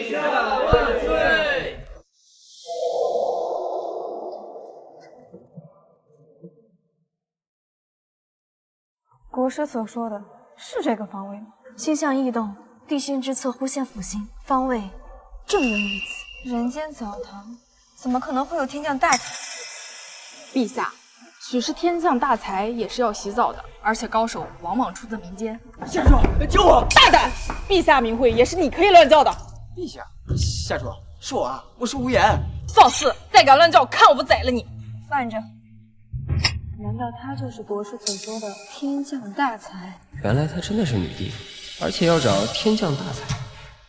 陛下万岁！国师所说的是这个方位吗？星象异动，地心之侧忽现辅星，方位正应于此。人间澡堂怎么可能会有天降大才？陛下，许是天降大才也是要洗澡的，而且高手往往出自民间。下主，救我！大胆！陛下名讳也是你可以乱叫的。陛下，下主，是我啊，我是无言。放肆！再敢乱叫，看我不宰了你！慢着，难道他就是国师所说的天降大才？原来她真的是女帝，而且要找天降大才，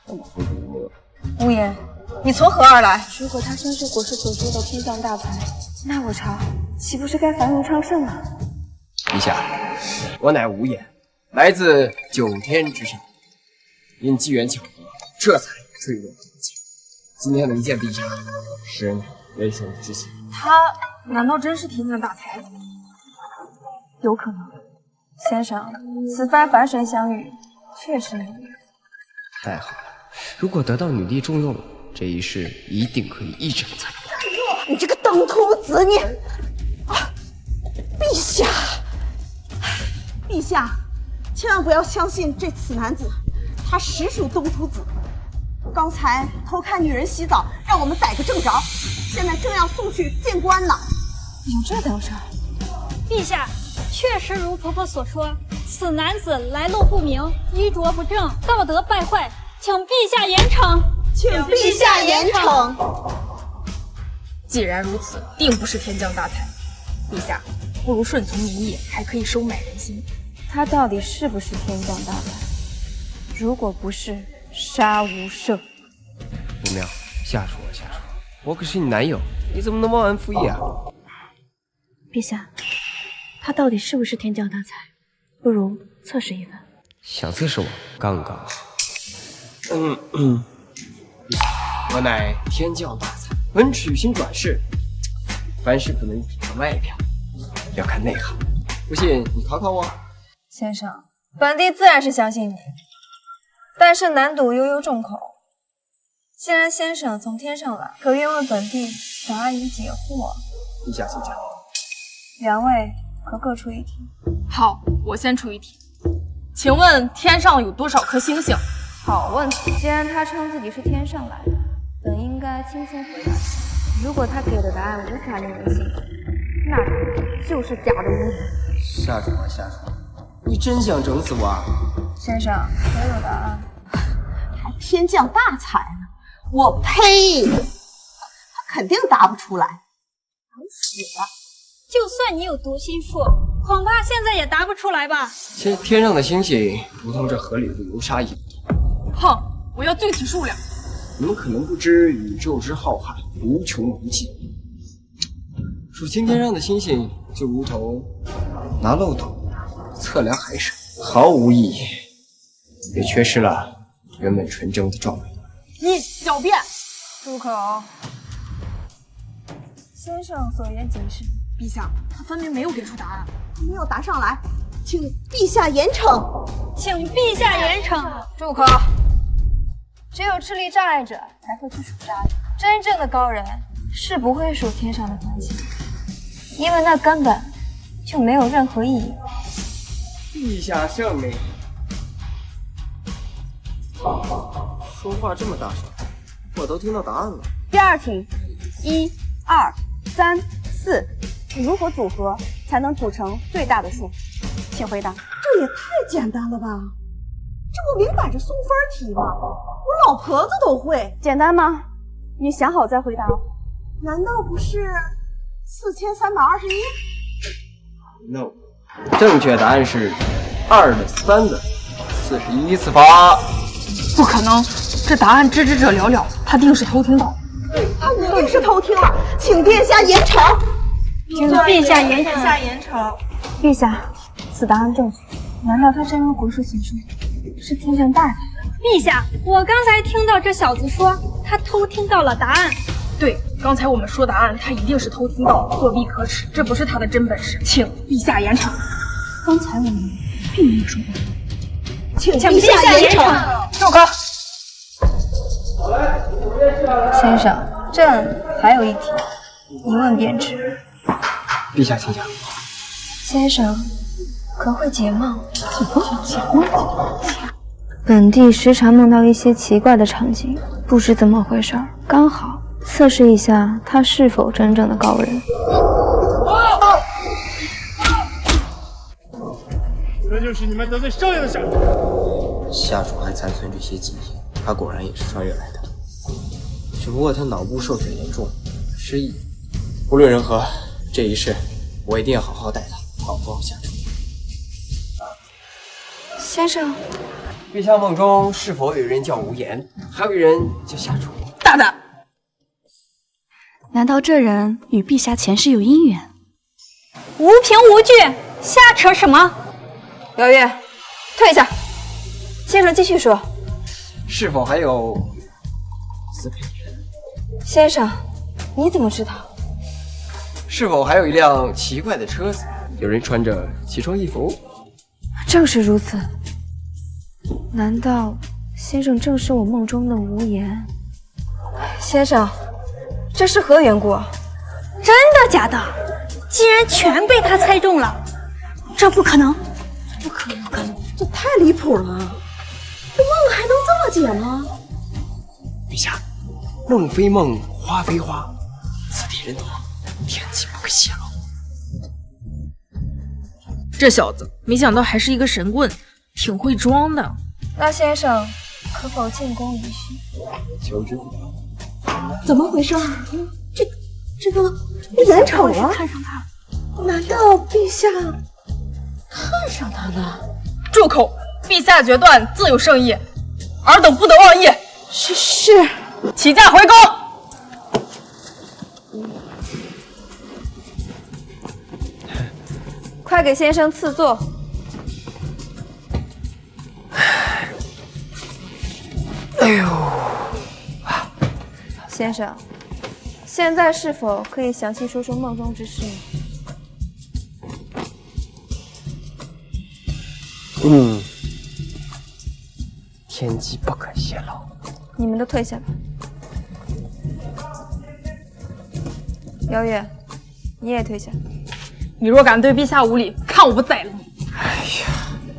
那么风光无无言，你从何而来？如果他真是国师所说的天降大才，那我朝岂不是该繁荣昌盛了？陛下，我乃无言，来自9天之上，因机缘巧合，这才坠入凡间。今天能见陛下，实乃人生之幸。他难道真是天降大才？有可能。先生，此番凡神相遇，确实有缘。太好了，如果得到女帝重用，这一世一定可以一展才华。你这个登徒子，你！陛下，陛下，千万不要相信这此男子，他实属登徒子。刚才偷看女人洗澡，让我们逮个正着，现在正要送去见官呢。有这等事儿？陛下，确实如婆婆所说，此男子来路不明，衣着不正，道德败坏，请陛下严惩。请陛下严惩。既然如此，定不是天降大才。陛下，不如顺从民意，还可以收买人心。他到底是不是天降大才？如果不是，杀无赦。不妙，吓住我，吓住我！我可是你男友，你怎么能忘恩负义啊？陛下，他到底是不是天降大才？不如测试一番。想测试我，刚刚好。我乃天降大才，本取经转世，凡事不能只看外表，要看内涵。不信你考考我。先生，本帝自然是相信你，但是难赌悠悠众口。既然先生从天上来，可愿为本帝答案以解惑？陛下请讲。两位可各出一题。好，我先出一题，请问天上有多少颗星星？好问题。既然他称自己是天上来的，本应该轻松回答。如果他给的答案无法令人信服，那他就是假的无疑。下主啊，下主，你真想整死我啊？先生，我有答案。还天降大才呢？我呸！他肯定答不出来，等死了。就算你有读心术，恐怕现在也答不出来吧？天上的星星如同这河里的流沙一样。哼，我要具体数量。你们可能不知宇宙之浩瀚无穷无尽，数清天上的星星就如同拿漏斗测量海水，毫无意义，也缺失了原本纯真的壮美。你狡辩！住口！先生所言极是。陛下，他分明没有给出答案。没有答上来，请陛下严惩。请陛下严惩。住口！只有智力障碍者才会去数渣子，真正的高人是不会数天上的繁星，因为那根本就没有任何意义。陛下圣明。说话这么大声，我都听到答案了。第二题，1、2、3、4，如何组合才能组成最大的数？请回答。这也太简单了吧！这不明摆着送分题吗？我老婆子都会。简单吗？你想好再回答。难道不是4321 ？No， 正确答案是2的3的41次方。不可能，这答案知之者寥寥，他定是偷听到。他一定是偷听了，请殿下严惩。请陛下严惩。陛下，此答案正确。难道他真如国师所说，是天降大才？陛下，我刚才听到这小子说他偷听到了答案。对，刚才我们说答案，他一定是偷听到，作弊可耻，这不是他的真本事，请陛下严惩。刚才我们并没有说过，请陛下严惩。住口！好嘞。先生，朕还有一题，一问便知。陛下请讲。先生，可会解梦？解梦？本帝时常梦到一些奇怪的场景，不知怎么回事，刚好测试一下他是否真正的高人。这就是你们得罪少爷的下场。下属还残存这些记忆，他果然也是穿越来的，只不过他脑部受损严重，失忆。无论如何，这一世我一定要好好待他，好报下仇。先生，陛下梦中是否有人叫无言，还有人叫夏楚？大胆！难道这人与陛下前世有姻缘？无凭无据，瞎扯什么？姚月，退下。先生继续说。是否还有司佩？先生，你怎么知道？是否还有一辆奇怪的车子？有人穿着奇装异服？正是如此。难道先生正是我梦中的无言？先生，这是何缘故？真的假的？竟然全被他猜中了，这不可能！不可能，这太离谱了！这梦还能这么解吗？陛下，梦非梦，花非花，此地人多，天机不可泄露。这小子没想到还是一个神棍，挺会装的。那先生可否进宫一叙？求之不得。怎么回事？这个眼瞅了，看上他了。难道陛下看上他了？住口！陛下决断自有圣意，尔等不得妄议。是，起驾回宫。快给先生赐座。哎呦，先生，现在是否可以详细说说梦中之事呢？天机不可泄露。你们都退下吧。姚月，你也退下。你若敢对陛下无礼，看我不宰了你！哎呀，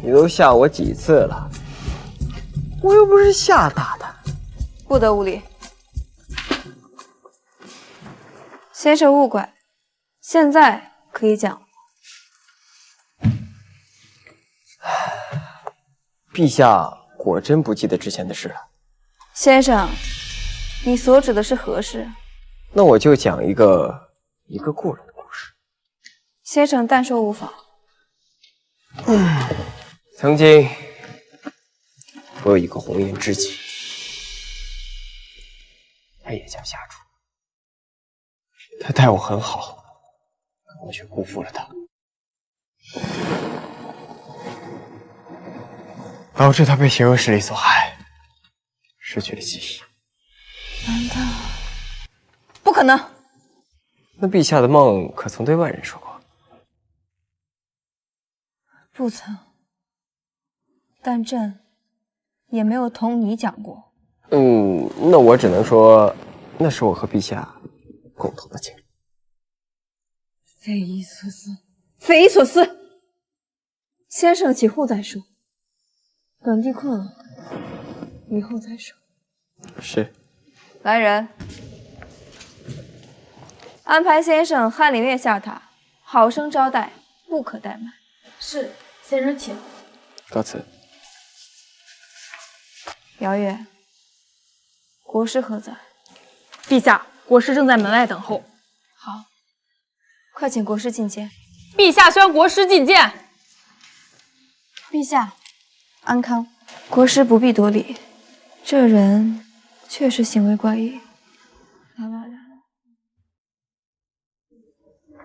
你都吓我几次了，我又不是吓大的。不得无礼。先生勿怪，现在可以讲。陛下果真不记得之前的事了。先生，你所指的是何事？那我就讲一个故人的故事。先生但说无妨。曾经，我有一个红颜知己，他也叫夏楚。他待我很好，我却辜负了他，导致他被邪恶势力所害，失去了记忆。难道？不可能！那陛下的梦可曾对外人说过？不曾。但朕也没有同你讲过。那我只能说，那是我和陛下共同的经历。匪夷所思，匪夷所思！先生起后再说。本帝困了，以后再说。是。来人，安排先生翰林院下榻，好生招待，不可怠慢。是，先生请。告辞。姚月，国师何在？陛下，国师正在门外等候。好，快请国师觐见。陛下宣国师觐见。陛下，安康。国师不必多礼，这人确实行为怪异。来，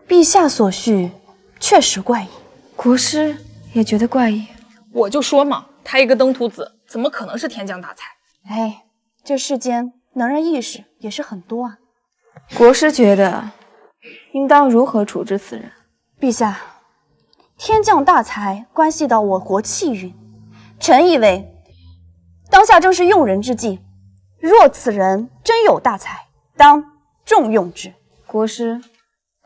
陛下所叙确实怪异，国师也觉得怪异。我就说嘛，他一个登徒子，怎么可能是天降大才？哎，这世间能人异士也是很多啊。国师觉得应当如何处置此人？陛下，天降大才关系到我国气运，臣以为当下正是用人之际，若此人真有大才，当重用之。国师，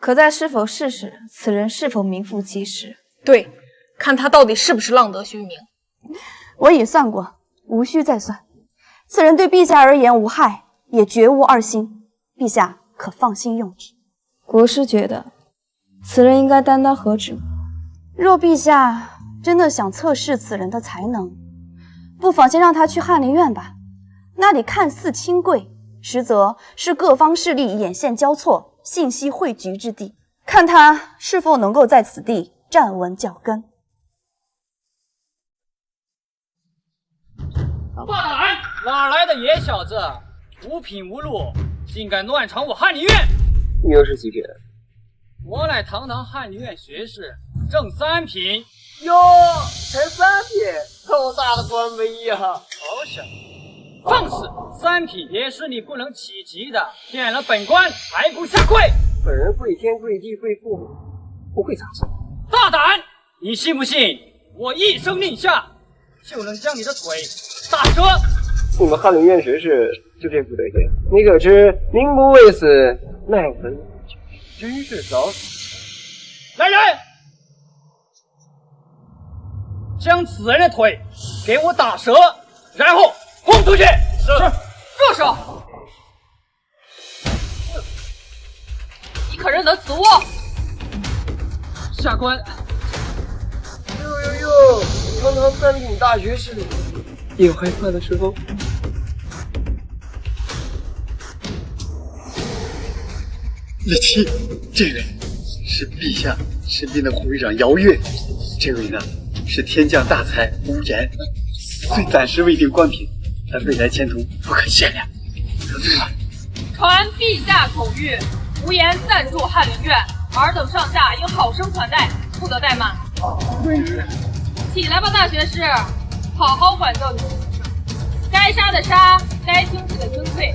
可在是否试试此人是否名副其实？对，看他到底是不是浪得虚名。我已算过，无需再算。此人对陛下而言无害，也绝无二心，陛下可放心用之。国师觉得此人应该担当何职？若陛下真的想测试此人的才能，不妨先让他去翰林院吧。那里看似清贵，实则是各方势力眼线交错、信息汇聚之地。看他是否能够在此地站稳脚跟。大胆！哪来的野小子？无品无禄，竟敢乱闯我翰林院！你又是几品？我乃堂堂翰林院学士，正3品。哟，才3品，够大的官威呀！好小子，放肆！3品也是你不能企及的，骗了本官还不下跪！本人跪天跪地跪父母，不会砸手。大胆！你信不信我一声令下，就能将你的腿打折？你们翰林院学士就这副德行，你可知民不畏死，奈何真是找死！来人，将此人的腿给我打折，然后轰出去。是。住手！你可认得此物？下官。哟，堂堂3品大学士，也有害怕的时候。李七，这位是陛下身边的护卫长姚月，这位呢是天降大才无言，虽暂时未定官品，但未来前途不可限量。得罪了。传陛下口谕，无言暂住翰林院，尔等上下应好生款待，不得怠慢。起来吧，大学士，好好管教你的学生，该杀的杀，该清退的清退，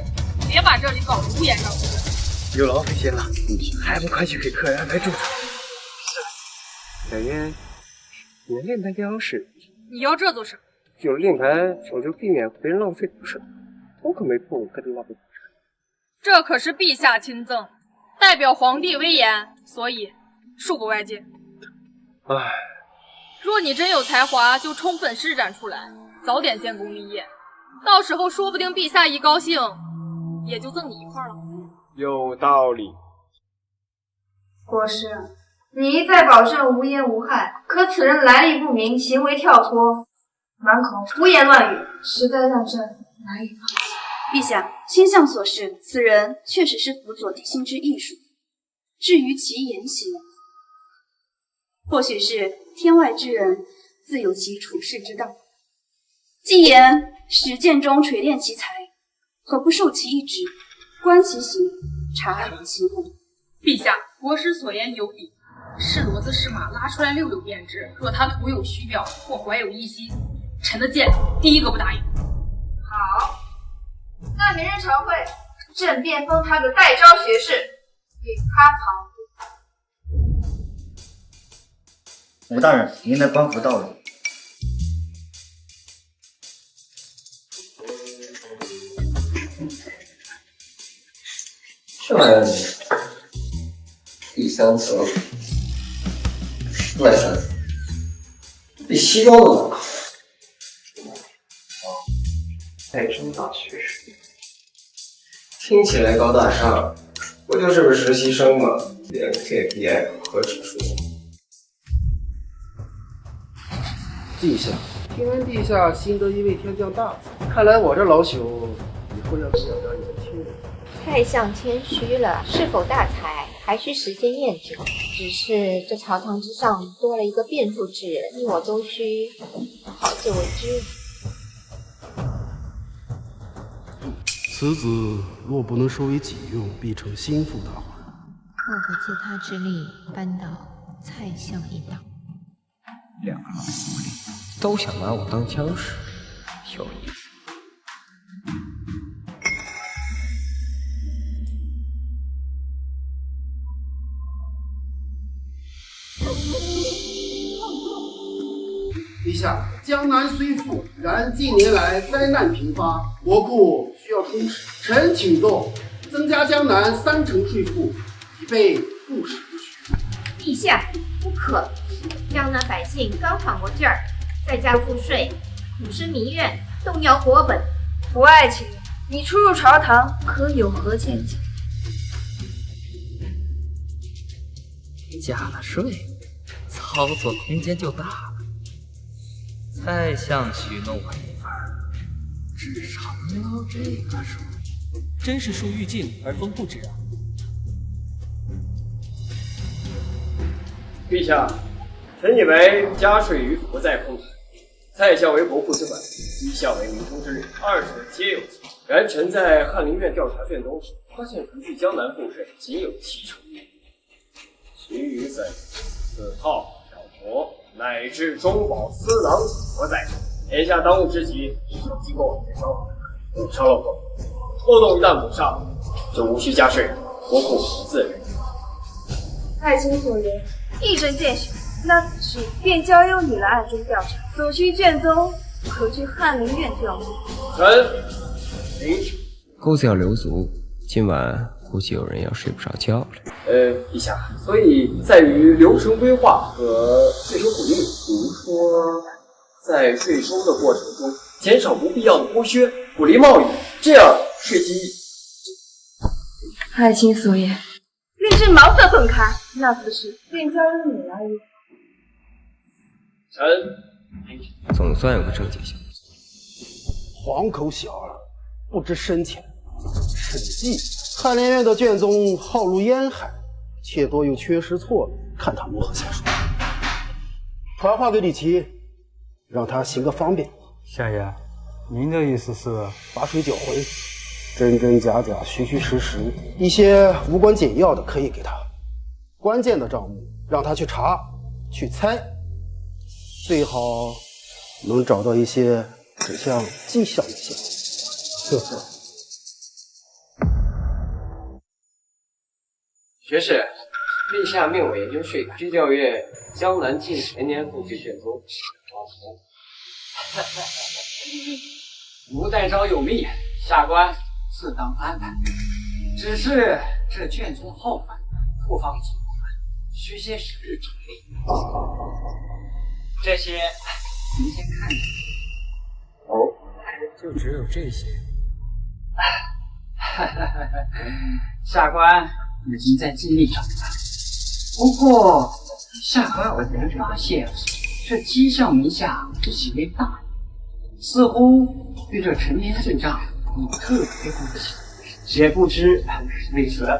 别把这里搞得乌烟瘴气。有劳费心了，还不快去给客人安排住处？小渊，你的令牌最好使，你要这做什么？有了令牌，我就避免别人浪费毒水。我可没碰跟着浪费毒水。这可是陛下亲赠，代表皇帝威严，所以恕不外借。唉，若你真有才华，就充分施展出来，早点建功立业，到时候说不定陛下一高兴，也就赠你一块了。有道理。国师，你一再保证无烟无害，可此人来历不明，行为跳脱，满口胡言乱语，实在让朕难以放弃。陛下，卿相所示，此人确实是辅佐地心之艺术。至于其言行，或许是天外之人，自有其处世之道。既言实践中锤炼其才，何不授其一职，观其行，察其心悟？陛下，国师所言有理，是骡子是马拉出来溜溜便知。若他徒有虚表或怀有异心，臣的剑第一个不答应。好，那明日朝会，朕便封他个代招学士，给他藏吴大人，您的官服到了。这玩意儿，第3层，外甥，比西装都难。太升大学士，听起来高大上，不就是个实习生吗？连 KPI 和指数。陛下，听闻陛下新得一位天降大才，看来我这老朽以后要培养点年轻人。太相谦虚了，是否大才还需时间验证。只是这朝堂之上多了一个变数之人，你我都需好自为之。此子若不能收为己用，必成心腹大患。莫可借他之力扳倒蔡相一党。2个老狐狸都想拿我当枪使，有意思。陛下，江南虽富，然近年来灾难频发，国库需要充实。臣请奏，增加江南30%税赋，以备不时之需。陛下，不可！江南百姓刚缓过劲儿，再加赋税，苦失民怨，动摇国本。不爱卿，你初入朝堂，可有何见解？加了税，操作空间就大了。再想许诺我一份，至少要这个数。真是树欲静而风不止啊！陛下，臣以为加税于不在空谈。在下为国库之本，以下为民中之人，二者皆有其。然臣在翰林院调查卷中发现，除去江南赋税仅有70%，其余在四套、小国乃至中饱私囊何在手？眼下当务之急是经过我协商，补上漏洞。漏洞一旦补上，就无需加税，国库自然。爱卿所言，一针见血。那此事便交由你来暗中调查，所需卷宗可去翰林院调阅。臣领旨。钩子要留足，今晚估计有人要睡不着觉了。陛下，所以在于流程规划和税收鼓励，比如说在税收的过程中减少不必要的剥削，鼓励贸易，这样税基。爱卿所言，令朕茅塞顿开。那此事便交由你来议。臣总算有个正经小子。黄口小儿，不知深浅。审计翰林院的卷宗浩如烟海，且多有缺失错误，看他如何下手。传话给李琦，让他行个方便。夏爷，您的意思是把水搅浑，真真假假，虚虚实实，一些无关紧要的可以给他，关键的账目让他去查去猜，最好能找到一些指向绩效的线索。学士，陛下命我研究税改，需调阅江南近10年赋税卷宗。吴代昭有密，下官自当安排。只是这卷宗浩繁，不方几部，需些时日整理。这些您先看看。哦，就只有这些。下官已经在尽力找了，不过下官偶然发现，这姬相名下这几位大人，似乎对这陈年旧账有特别关系，也不知为何。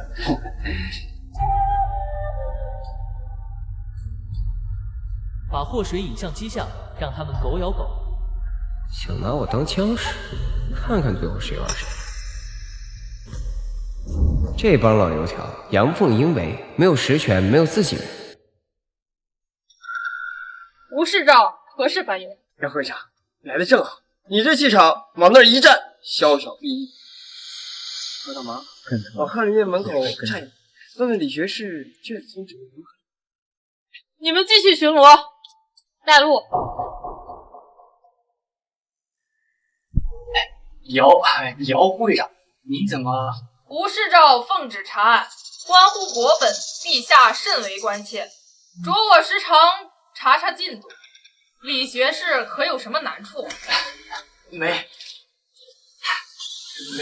把祸水引向姬相，让他们狗咬狗。想拿我当枪使，看看最后谁玩谁。这帮老油条阳奉阴违，没有实权，没有自己人。吴世照何事烦忧？杨会长来的正好，你这气场往那儿一站，潇潇第一。帮个忙，往翰林院门口站一，问问李学士卷宗这如何。你们继续巡逻，带路。姚副会长，您怎么？吴世照奉旨查案，关乎国本，陛下甚为关切，着我时常查查进度。李学士可有什么难处？没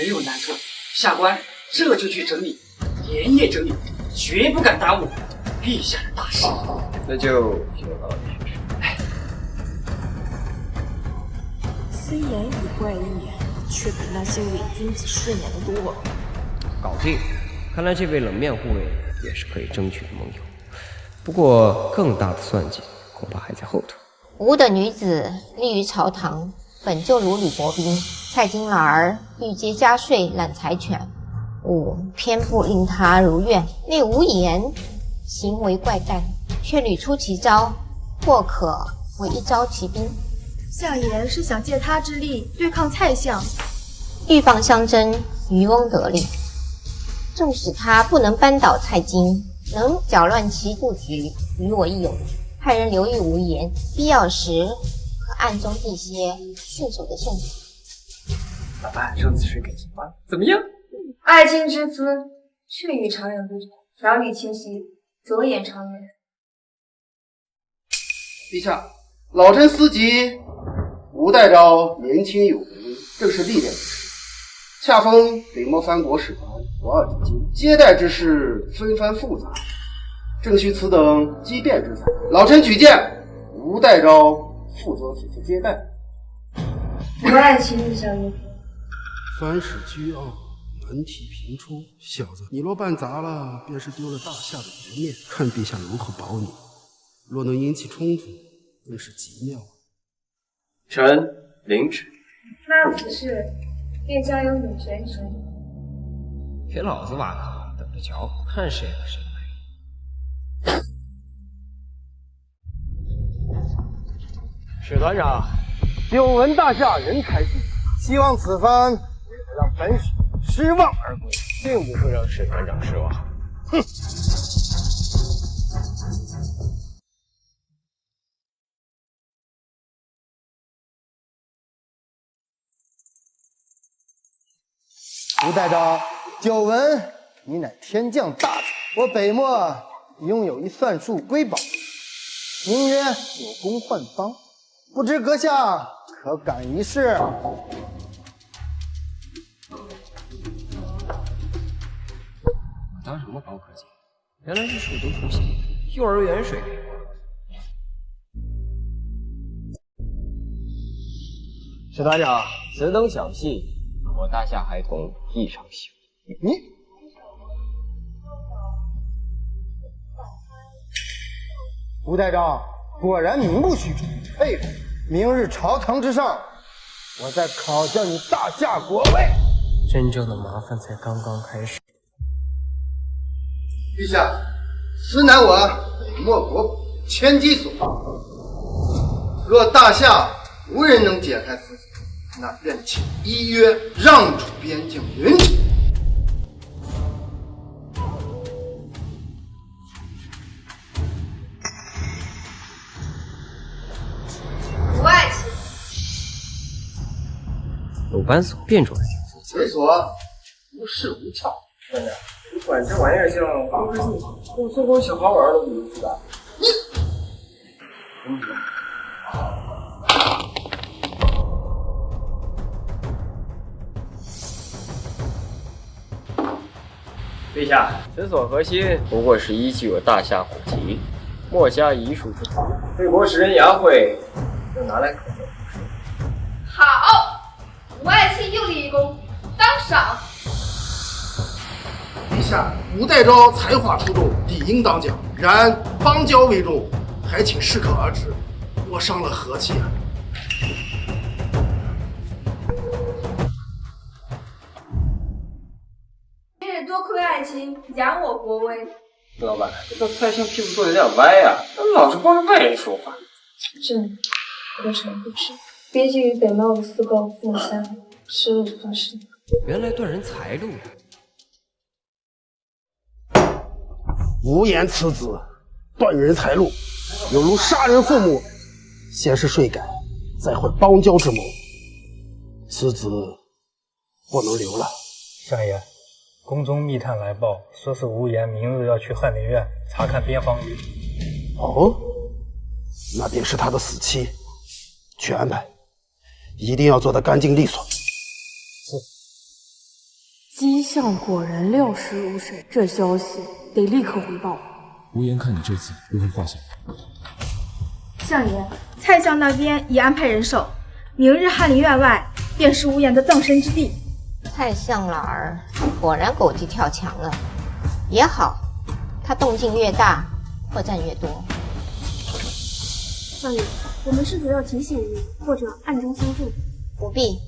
有难处，下官这就去整理，连夜整理，绝不敢耽误陛下的大事。那就有劳李学士。虽言语怪异，却比那些伪君子顺眼的多。搞定！看来这位冷面护卫也是可以争取的盟友。不过更大的算计恐怕还在后头。吴的女子立于朝堂，本就如履薄冰。蔡京老儿欲借加税揽财权，吾偏不令他如愿。内无言，行为怪诞，却屡出奇招，或可为一招奇兵。相爷是想借他之力对抗蔡相，鹬蚌相争，渔翁得利。纵使他不能扳倒蔡京，能搅乱其布局，与我亦有。派人留意无言，必要时暗中地歇，迅速的现场。老板，上次水给清完了，怎么样？爱卿之姿，却与常人不同，条理清晰，着眼长远。陛下，老臣思及吴代昭年轻有为，正是历练之时，恰逢北漠藩国使团华尔之境，接待之事纷繁复杂，正需此等机变之才。老臣举荐吴代昭负责此次接待。我爱卿意下如何？凡事倨傲，难题频出。小子，你若办砸了，便是丢了大夏的颜面。看陛下如何保你。若能引起冲突，更是极妙。臣领旨。那此事便交由你决定。给老子挖坑，等着瞧，看谁和谁来。史团长，久闻大夏人才济济，希望此番让本使失望而归，并不会让史团长失望。哼！吴代昭，久闻你乃天降大才，我北漠拥有一算术瑰宝，名曰有功换方，不知阁下可感一试？我当什么高科技？原来是水中图形，幼儿园水平。史团长，此等小戏，我大夏孩童异常喜欢。你吴代昭果然名不虚传，佩服！明日朝堂之上，我再考教你大夏国威。真正的麻烦才刚刚开始。陛下，此乃我北漠国宝千机所。若大夏无人能解开此锁，那便请依约让出边境云城。不爱卿，鲁班锁变种的挺复杂。此锁无事无翘。团长，你管这玩意儿叫光之助，跟做工小好玩都不如此吧？陛下，此所核心不过是依据我大夏虎旗，莫加遗术之法。魏国使人牙慧，就拿来可用。好，吴爱卿又立一功，当赏。陛下，吴代昭才华出众，理应当奖。然邦交为重，还请适可而止，我伤了和气啊！今日多亏爱卿扬我国威。老板，这蔡相屁股坐得有点歪啊，老是光着外人说话。这何尝不是？毕竟与北茂的四狗互相是日发生。原来断人财路呀！无言此子断人财路，有如杀人父母。先是税改，再会邦交之谋，此子不能留了。相爷，宫中密探来报，说是无言明日要去翰林院查看边防宇。哦，那便是他的死期。去安排，一定要做得干净利索。是。姬相果然料事如神，这消息得立刻回报。无言看你这次如何化险？相爷，蔡相那边已安排人手，明日翰林院外便是无言的葬身之地。蔡相老儿果然狗急跳墙了，也好，他动静越大，破绽越多。相爷，我们是否要提醒你，或者暗中相助？不必。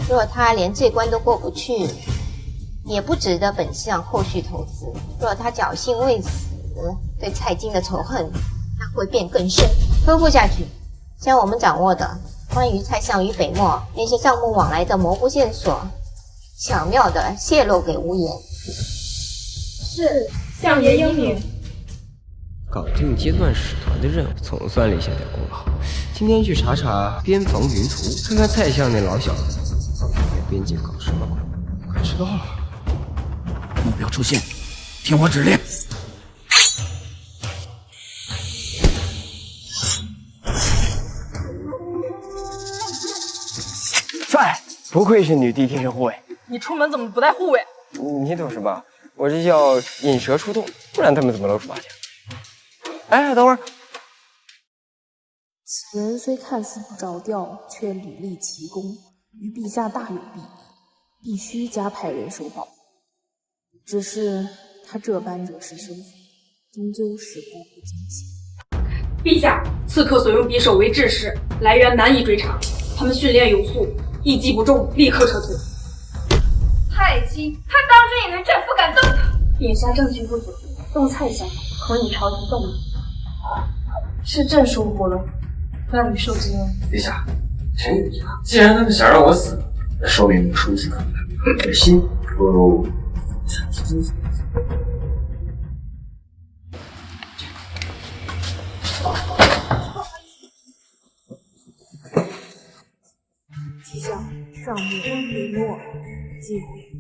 若他连这关都过不去，也不值得本相后续投资。若他侥幸未死，对蔡京的仇恨那会变更深。吩咐下去，将我们掌握的关于蔡相与北漠那些账目往来的模糊线索，巧妙地泄露给无言。是，相爷英明。搞定阶段使团的任务，总算立下点功劳。今天去查查边防云图，看看蔡相那老小子在边界搞什么鬼。快迟到了，目标出现，听我指令。帅，不愧是女帝贴身护卫。你出门怎么不带护卫？你懂什么？我这叫引蛇出洞，不然他们怎么露出马脚？哎，等会儿。此人虽看似不着调，却屡立奇功，与陛下大有裨益，必须加派人手保护。只是他这般惹是生非，终究是步步惊心。陛下，刺客所用匕首为制式，来源难以追查，他们训练有素，一击不中立刻撤退。太姬，他当真以为朕不敢动他？眼下证据不足，动蔡相可以朝廷动怒。是朕疏忽了，让你受惊了。陛下，臣有疑问，既然他们想让我死，那说明有殊死可能。可惜不如姬相，上面李诺，忌讳。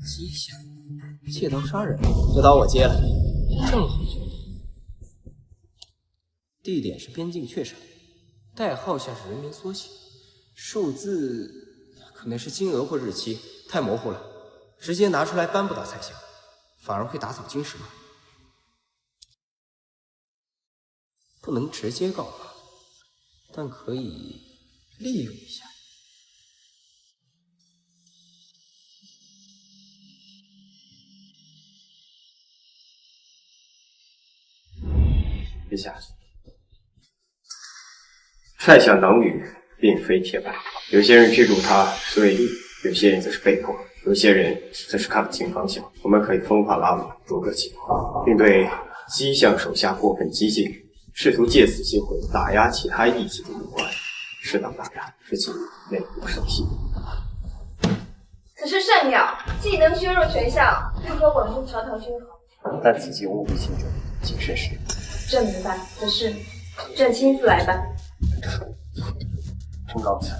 姬相，借刀杀人，这刀我接了，正好就地点是边境雀巢，代号像是人名缩写，数字可能是金额或日期，太模糊了，直接拿出来扳不倒蔡相，反而会打草惊蛇。不能直接告发，但可以利用一下。陛下，蔡相党羽并非铁板，有些人驱逐他是为利，有些人则是被迫，有些人则是看不清方向。我们可以分化拉拢，逐个击破，并对姬相手下过分激进，试图借此机会打压其他异己的武官，适当打压，使其内部生息。此事甚要，既能削弱权相，又可稳固朝堂均衡。但此计务必轻重，谨慎使用。朕明白，此事朕亲自来办。臣告辞。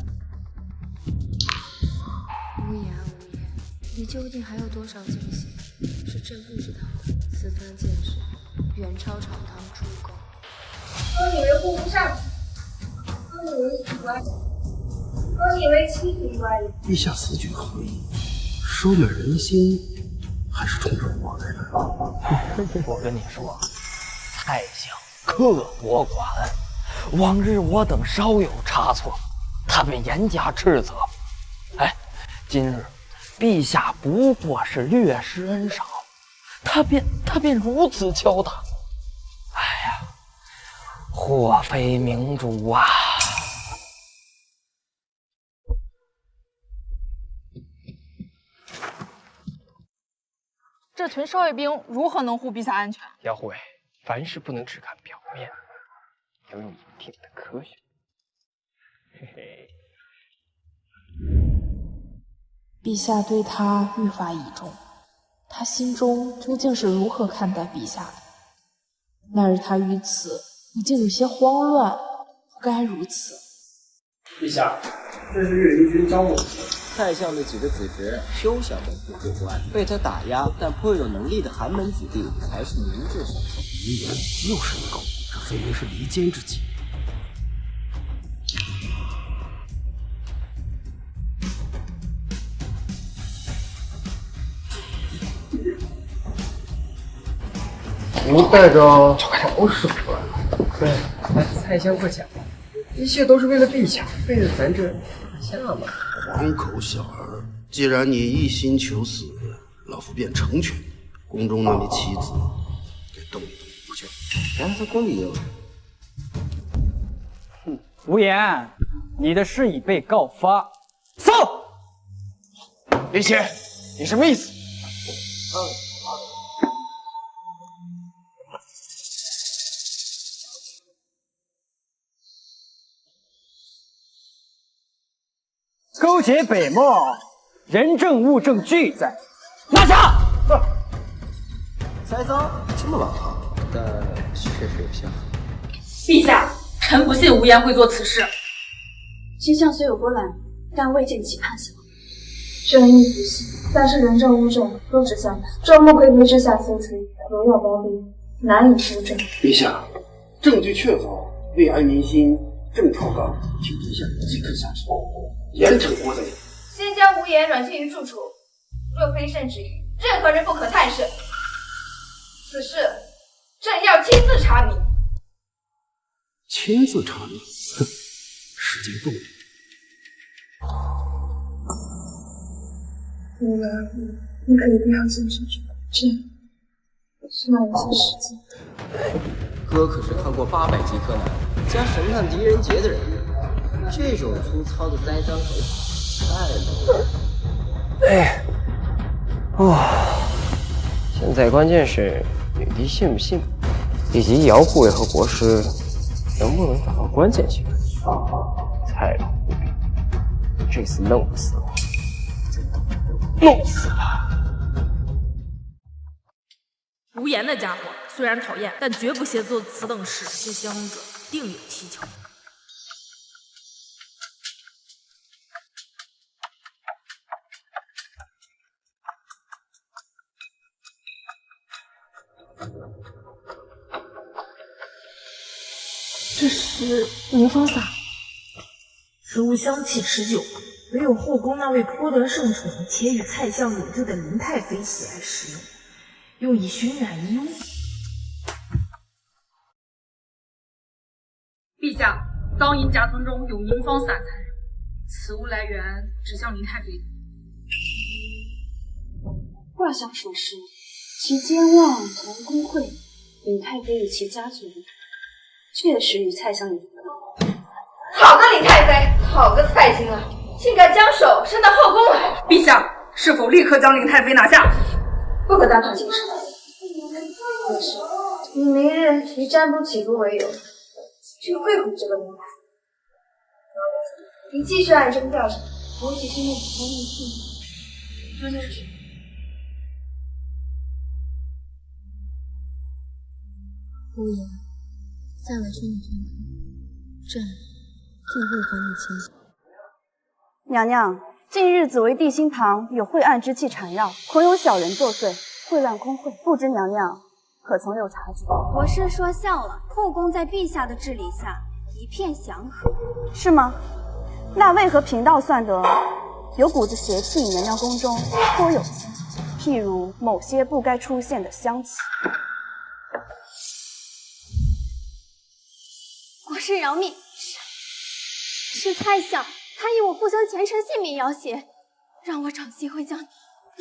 无言啊无言，你究竟还有多少惊喜是朕不知道的？此番见识远超朝堂诸公。都以为顾不上你，都以为你乖，都以为欺你乖。陛下此举何意？收买人心，还是冲着我来的？我跟你说，蔡相刻薄寡恩，往日我等稍有差错，他便严加斥责。哎，今日陛下不过是略施恩赏，他便如此敲打。哎呀，祸非明主啊！这群少爷兵如何能护陛下安全？姚护卫，凡事不能只看表面，有你一定的科学。嘿嘿。陛下对他愈发倚重，他心中究竟是如何看待陛下的？那日他于此已经有些慌乱，不该如此。陛下，这是岳灵君招我。蔡相的几个子侄休想能复过关，被他打压但颇有能力的寒门子弟才是明智首选。遗言又是一狗，这分明是离间之计。您带着好手啊！对，蔡相过奖，一切都是为了陛下，为了咱这大夏嘛。黄口小儿，既然你一心求死，老夫便成全你。宫中那名棋子，给动一动不去？原来他宫里也有人。哼，无言，你的事已被告发。走。林奇，你什么意思？勾结北漠，人证物证俱在，拿下！栽赃这么老套，但确实有效。陛下，臣不信无言会做此事。姬相虽有波澜，但未见其叛降。正义不息，但是人证物证都指向他。众目睽睽之下搜查，荣耀包庇，难以纠正。陛下，证据确凿，为安民心，正朝纲，请陛下即刻下旨，严惩国贼。先将无言软禁于住处，若非圣旨意，任何人不可探视。此事朕要亲自查明。亲自查明？哼，时间不远。无言，你可一定要坚持住，朕需要一些时间。哥可是看过800集柯南加神探狄仁杰的人，这种粗糙的栽赃手法太 low 了。哎，现在关键是女帝信不信，以及姚护卫和国师能不能找到关键性。蔡老狐狸，这次弄不死我，弄死他！无言那家伙虽然讨厌，但绝不屑做此等事。这箱子定有蹊跷。这是凝风散，此物香气持久，唯有后宫那位颇得圣宠且与蔡相有旧的林太妃喜爱使用，用以熏染衣物。陛下，当银夹层中有凝方散材，此物来源指向林太妃。卦象所示，其监望同宫会，林太妃与其家族确实与蔡相有关。好个林太妃，好个蔡京啊，竟敢将手伸到后宫来！陛下，是否立刻将林太妃拿下？不可单凭进事。可是以明日以占卜起伏为由，去会哄这个林太妃。你继续暗中调查，我只是那几封密信。这就是。无言，再委屈你天空，朕定会还你清白。娘娘，近日紫薇帝心旁有晦暗之气缠绕，恐有小人作祟，秽乱宫会，不知娘娘可曾有察觉？我是说笑了，后宫在陛下的治理下一片祥和，是吗？那为何贫道算得有股子邪气？娘娘宫中颇有些，譬如某些不该出现的香气。国师饶命，是蔡相，他以我父兄前程性命要挟，让我找机会将那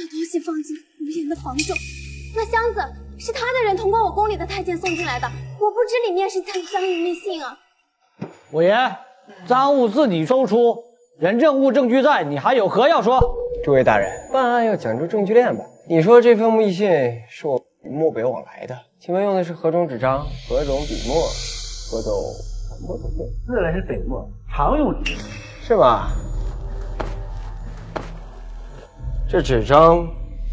东西放进无言的房中。那箱子是他的人通过我宫里的太监送进来的，我不知里面是将隐密信啊。无言，赃物自你收出，人证物证俱在，你还有何要说？诸位大人，办案要讲究证据链吧？你说这封密信是我漠北往来的，请问用的是何种纸张、何种笔墨、何种墨头片？自然是北墨，常用纸，是吗？这纸张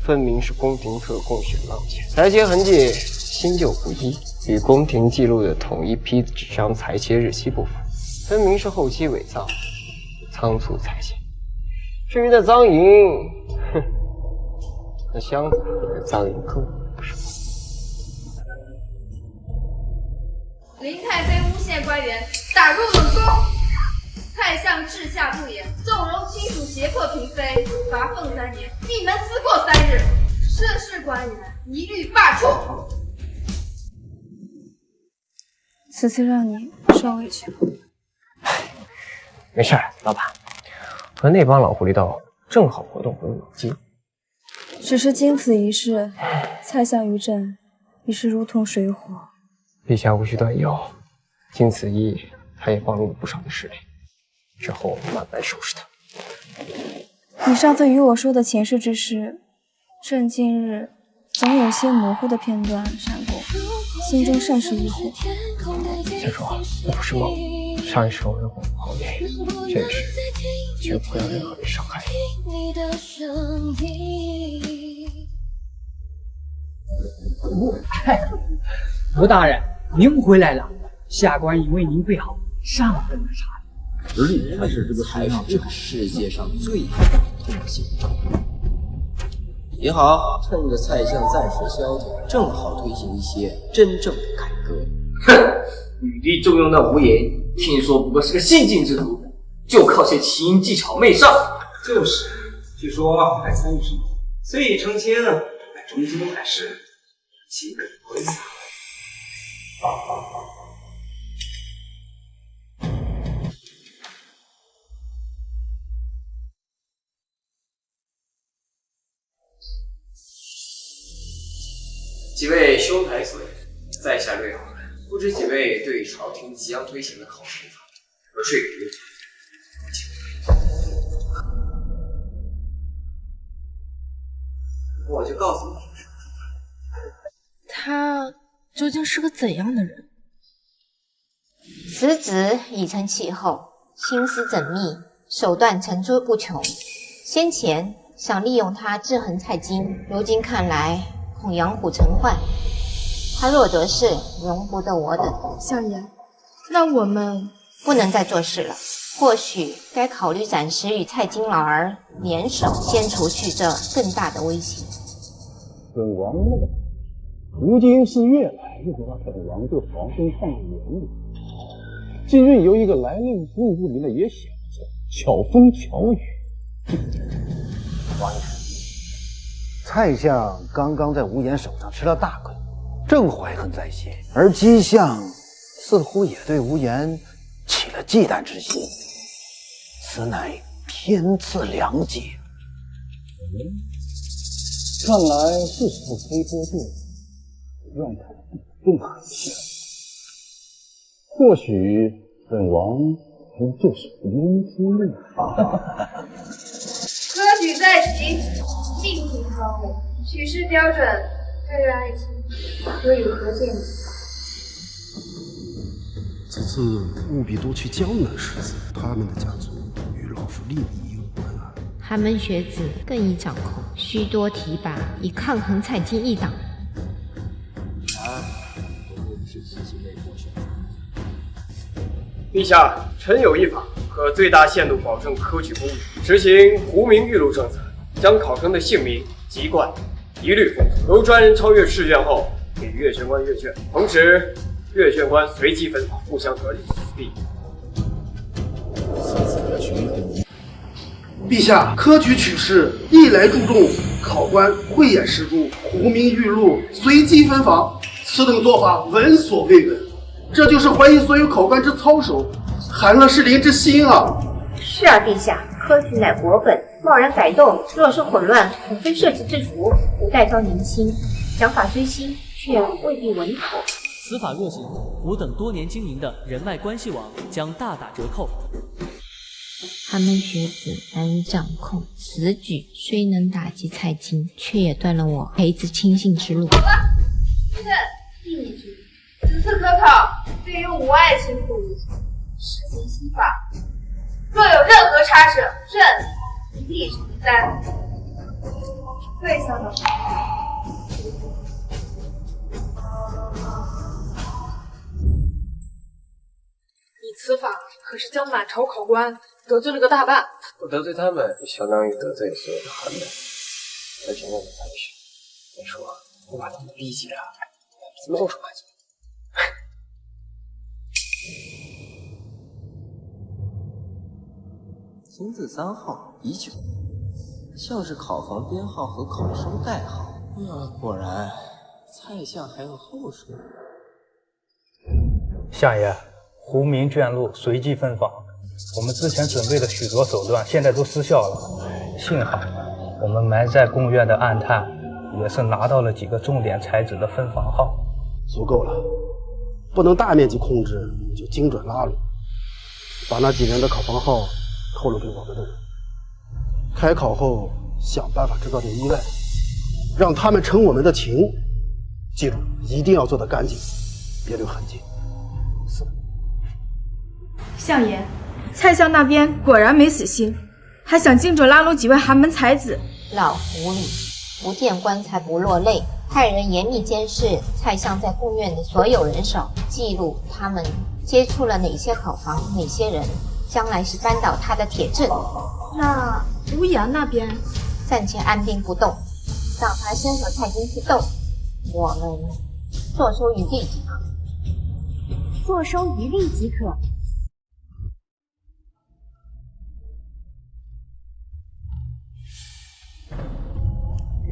分明是宫廷特供选浪钱，裁切痕迹新旧不一，与宫廷记录的同一批纸张裁切日期不符，分明是后期伪造，仓促裁切。至于那赃银，哼，那箱子里的赃银更不是。林太妃诬陷官员，打入冷宫。太相治下不严，纵容亲属胁迫嫔妃，罚俸3年，闭门思过3日。涉事官员一律罢黜。此次让你受委屈了。没事，老板，和那帮老狐狸斗正好活动脑筋。只是经此一事，蔡相于朕已是如同水火。陛下无需担忧，经此一役，他也暴露了不少的实力。之后我们慢慢收拾他。你上次与我说的前世之事，朕今日总有些模糊的片段闪过，心中甚是疑惑。再说，那不是梦，上一世我有过好运，这一世绝不会让任何人伤害你。吴大人，您回来了。下官已为您备好上等的茶。实力才是这个世界上最好的通行证。也好，趁着蔡相暂时消停，正好推行一些真正的改革。哼，吕地重用那无言，听说不过是个信进之徒，就靠些奇淫技巧媚上。就是，据说还参与什么，虽已成亲，但终究还是几个鬼子。几位兄台所言，在下略好，不知几位对朝廷即将推行的考试法有谁有我就告诉你，他究竟是个怎样的人？此子已成气候，心思缜密，手段层出不穷。先前想利用他制衡蔡京，如今看来恐养虎成患。他若得势，容不得我等。相爷，那我们不能再做事了。或许该考虑暂时与蔡京老儿联手，先除去这更大的威胁。本王呢，如今是越来越把本王这皇宫放在眼里。近日有一个来历不明的野小子，巧风巧雨。王爷，蔡相刚刚在无言手上吃了大亏，正怀恨在心，而姬相似乎也对无言起了忌惮之心，此乃天赐良机。看来是时候推波助澜，让他更狠些。或许本王还就是无庸之路。科举在即，命令方位，取士标准，个人爱卿，可与何见？此次务必多去江南士子，他们的家族与老夫利益有关啊。寒门学子更易掌控，须多提拔，以抗衡蔡京一党。陛下，臣有一法，可最大限度保证科举公正，实行胡名玉禄政策，将考生的姓名、籍贯一律封锁。由专人超越试卷后，给阅卷官阅卷，同时阅卷官随机分发，互相合理。陛下，科举取士历来注重考官慧眼识珠，胡名玉禄，随机分房，此等做法闻所未闻。这就是怀疑所有考官之操守，寒了士林之心啊！是啊，陛下，科举乃国本，贸然改动，若是混乱，恐非社稷之福。古代遭年轻，想法虽新，却未必稳妥。此法若行，吾等多年经营的人脉关系网将大打折扣。寒门学子难以掌控，此举虽能打击蔡京，却也断了我培子亲信之路。好了，朕命你去。此次科考对于无爱情妇女实行新法，若有任何差池，朕一力承担。对相等。你此法可是将满朝考官得罪了个大半。不得罪他们，就相当于得罪所有的寒门，而且那个才是。你说，我把他们逼急了，怎么露出来？金字3号已久，像是考房编号和考生代号。果然，蔡相还有后手。相爷，胡名卷录随机分房，我们之前准备的许多手段，现在都失效了。幸好我们埋在宫院的暗探，也是拿到了几个重点才子的分房号。足够了，不能大面积控制，就精准拉拢，把那几人的考房号透露给我们的人。开考后想办法制造点意外，让他们成我们的情。记住，一定要做得干净，别留痕迹。是。相爷，蔡相那边果然没死心，还想精准拉拢几位寒门才子。老狐狸，不见棺材不落泪，派人严密监视蔡相在贡院的所有人手，记录他们接触了哪些好房，哪些人，将来是扳倒他的铁证。那无言那边暂且按兵不动，让他先和蔡京去斗，我们坐收渔利即可。坐收渔利即可。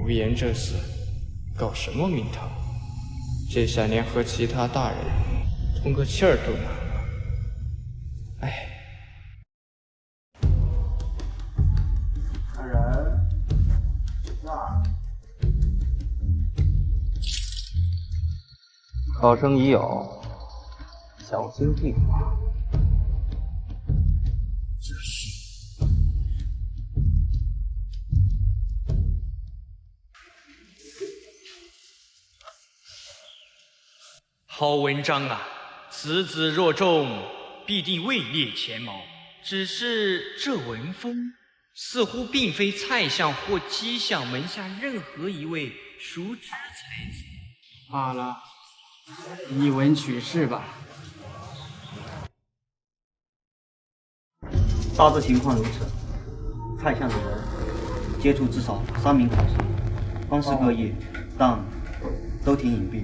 无言这厮搞什么名堂？这下连和其他大人通个气儿都难了。哎。来人，那考生已有，小心对话。好文章啊！此子若中，必定位列前茅。只是这文风似乎并非蔡相或姬相门下任何一位熟知才子。罢了，以文取士吧。大致情况如此，蔡相的人接触至少3名考生，方式各异，但都挺隐蔽。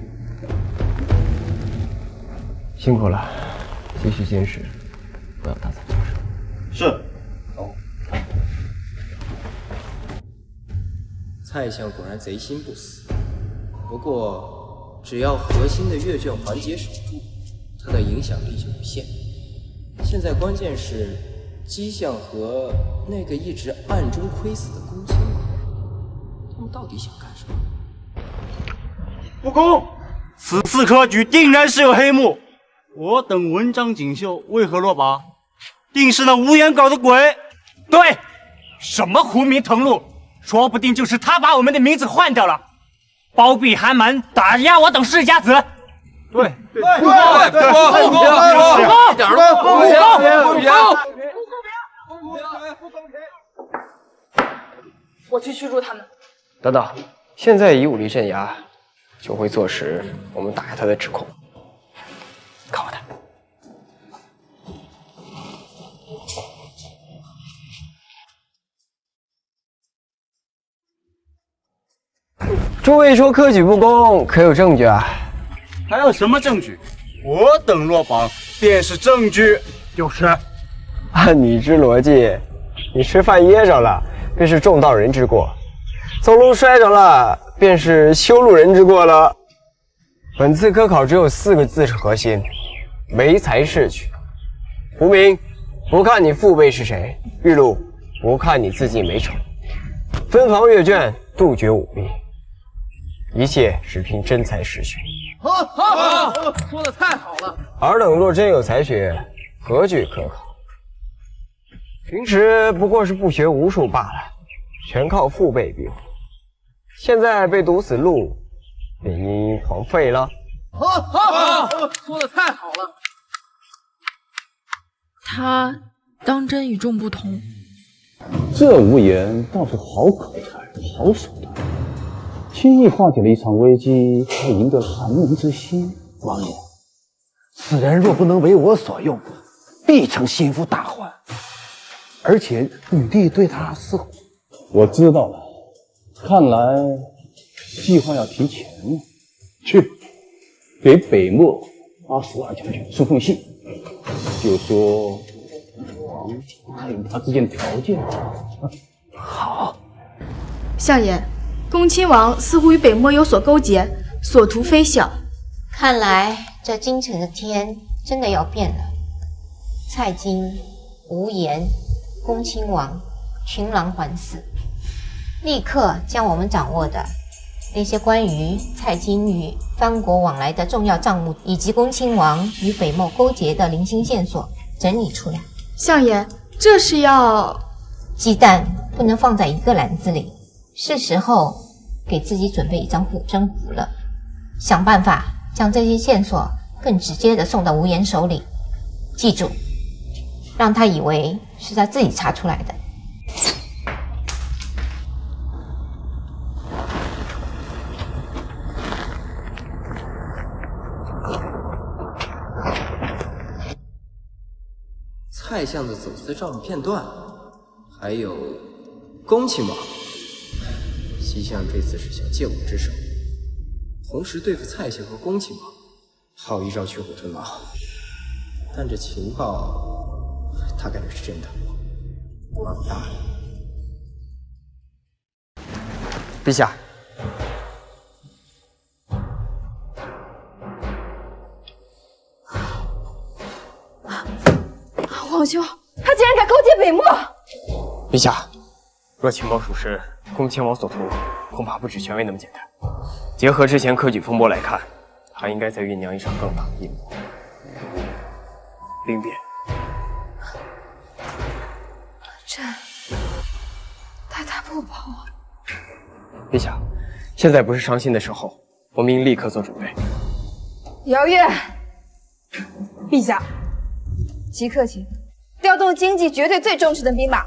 辛苦了，继续监视，不要打草惊蛇。是。蔡相果然贼心不死，不过只要核心的阅卷环节守住，他的影响力就有限。现在关键是姬相和那个一直暗中窥死的公卿王，他们到底想干什么？不公！此次科举定然是有黑幕。我等文章锦绣，为何落榜？定是那无言搞的鬼。对，什么狐民腾禄，说不定就是他把我们的名字换掉了，包庇寒门，打压我等世家子。对，不公，一点都不公平！我去驱逐他们。等等，现在以武力镇压，就会坐实我们打压他的指控。看我的！诸位说科举不公，可有证据啊？还有什么证据？我等落榜便是证据。就是。按你之逻辑，你吃饭噎着了，便是重道人之过；走路摔着了，便是修路人之过了。本次科考只有4个字是核心。唯才是举。无名，不看你父辈是谁；玉露，不看你自己美丑。分房阅卷，杜绝舞弊，一切只凭真才实学。好，说的太好了。尔等若真有才学，何惧科考？平时不过是不学无术罢了，全靠父辈庇护。现在被堵死路，便因因荒废了。好，说的太好了。他当真与众不同。这无言倒是好口才，好手段，轻易化解了一场危机，还赢得了寒门之心。王爷，此人若不能为我所用，必成心腹大患。而且女帝对他似乎……我知道了，看来计划要提前了。去，给北漠82将军送封信，就说皇帝答应他这件条件。好，相爷，恭亲王似乎与北漠有所勾结，所图非小。看来这京城的天真的要变了。蔡京、无言、恭亲王、群狼环伺，立刻将我们掌握的那些关于蔡京与藩国往来的重要账目，以及恭亲王与北漠勾结的零星线索整理出来。相爷，这是要……鸡蛋不能放在一个篮子里，是时候给自己准备一张护身符了。想办法将这些线索更直接的送到无言手里，记住，让他以为是他自己查出来的。蔡相的走私账目片段，还有恭亲王。西相这次是想借我之手，同时对付蔡相和恭亲王，好一招去虎吞狼。但这情报大概率是真的，玩不大了。陛下，皇兄，他竟然敢勾结北漠！陛下，若情报属实，恭亲王所图恐怕不止权位那么简单。结合之前科举风波来看，他应该在酝酿一场更大的阴谋——兵变。朕大踏不保啊！陛下，现在不是伤心的时候，我们应立刻做准备。姚月，陛下，即刻起调动经济绝对最重视的兵马，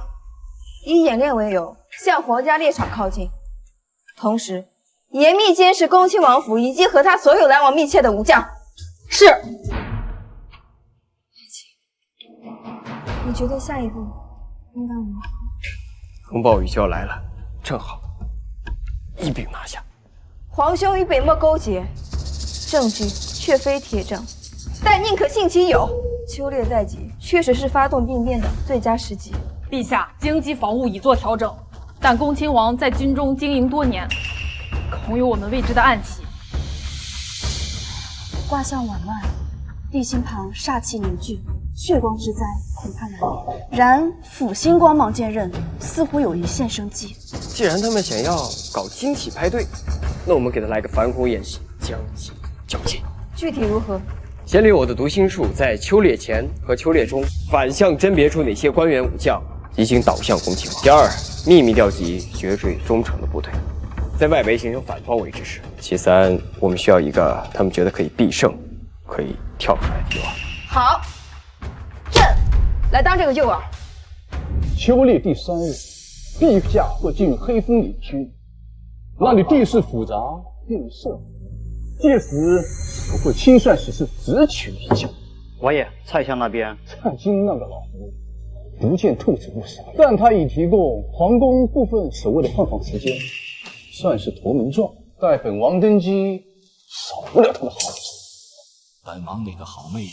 以演练为由向皇家猎场靠近，同时严密监视恭亲王府以及和他所有来往密切的武将。是。你觉得下一步应该如何？风暴雨就要来了，正好一并拿下。皇兄与北漠勾结，证据却非铁证，但宁可信其有。秋猎在即，确实是发动兵变的最佳时机。陛下，经济防务已做调整，但恭亲王在军中经营多年，恐有我们未知的暗器。卦象紊乱，地心旁煞气凝聚，血光之灾恐怕难免。然辅星光芒渐刃，似乎有一线生机。既然他们想要搞晶体派对，那我们给他来个反恐演习，将其剿灭。具体如何？先利我的读心术，在秋猎前和秋猎中反向甄别出哪些官员武将已经倒向恭亲王。第二，秘密调集绝对忠诚的部队，在外围形成反包围之势。其三，我们需要一个他们觉得可以必胜、可以跳出来的诱饵。好，朕来当这个诱饵。秋猎第3日，陛下会进黑风岭区，那里地势复杂，变色。届时我会亲率使士直取陛下。王爷，蔡相那边，蔡京那个老狐不见兔子不傻，但他已提供皇宫部分守卫的换防时间，算是投名状。待本王登基，少不了他的好处。本王那个好妹妹，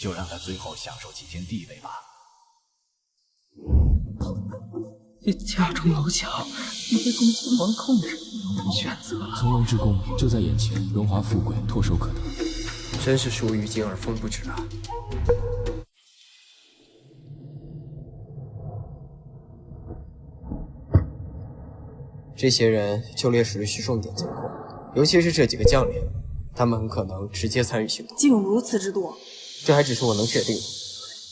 就让她最后享受几天地位吧。这家中老小已被恭亲王控制，选择了从容之功就在眼前，荣华富贵唾手可得。真是树欲静而风不止啊！这些人秋猎时需重点监控，尤其是这几个将领，他们很可能直接参与行动。竟有如此之多，这还只是我能确定的，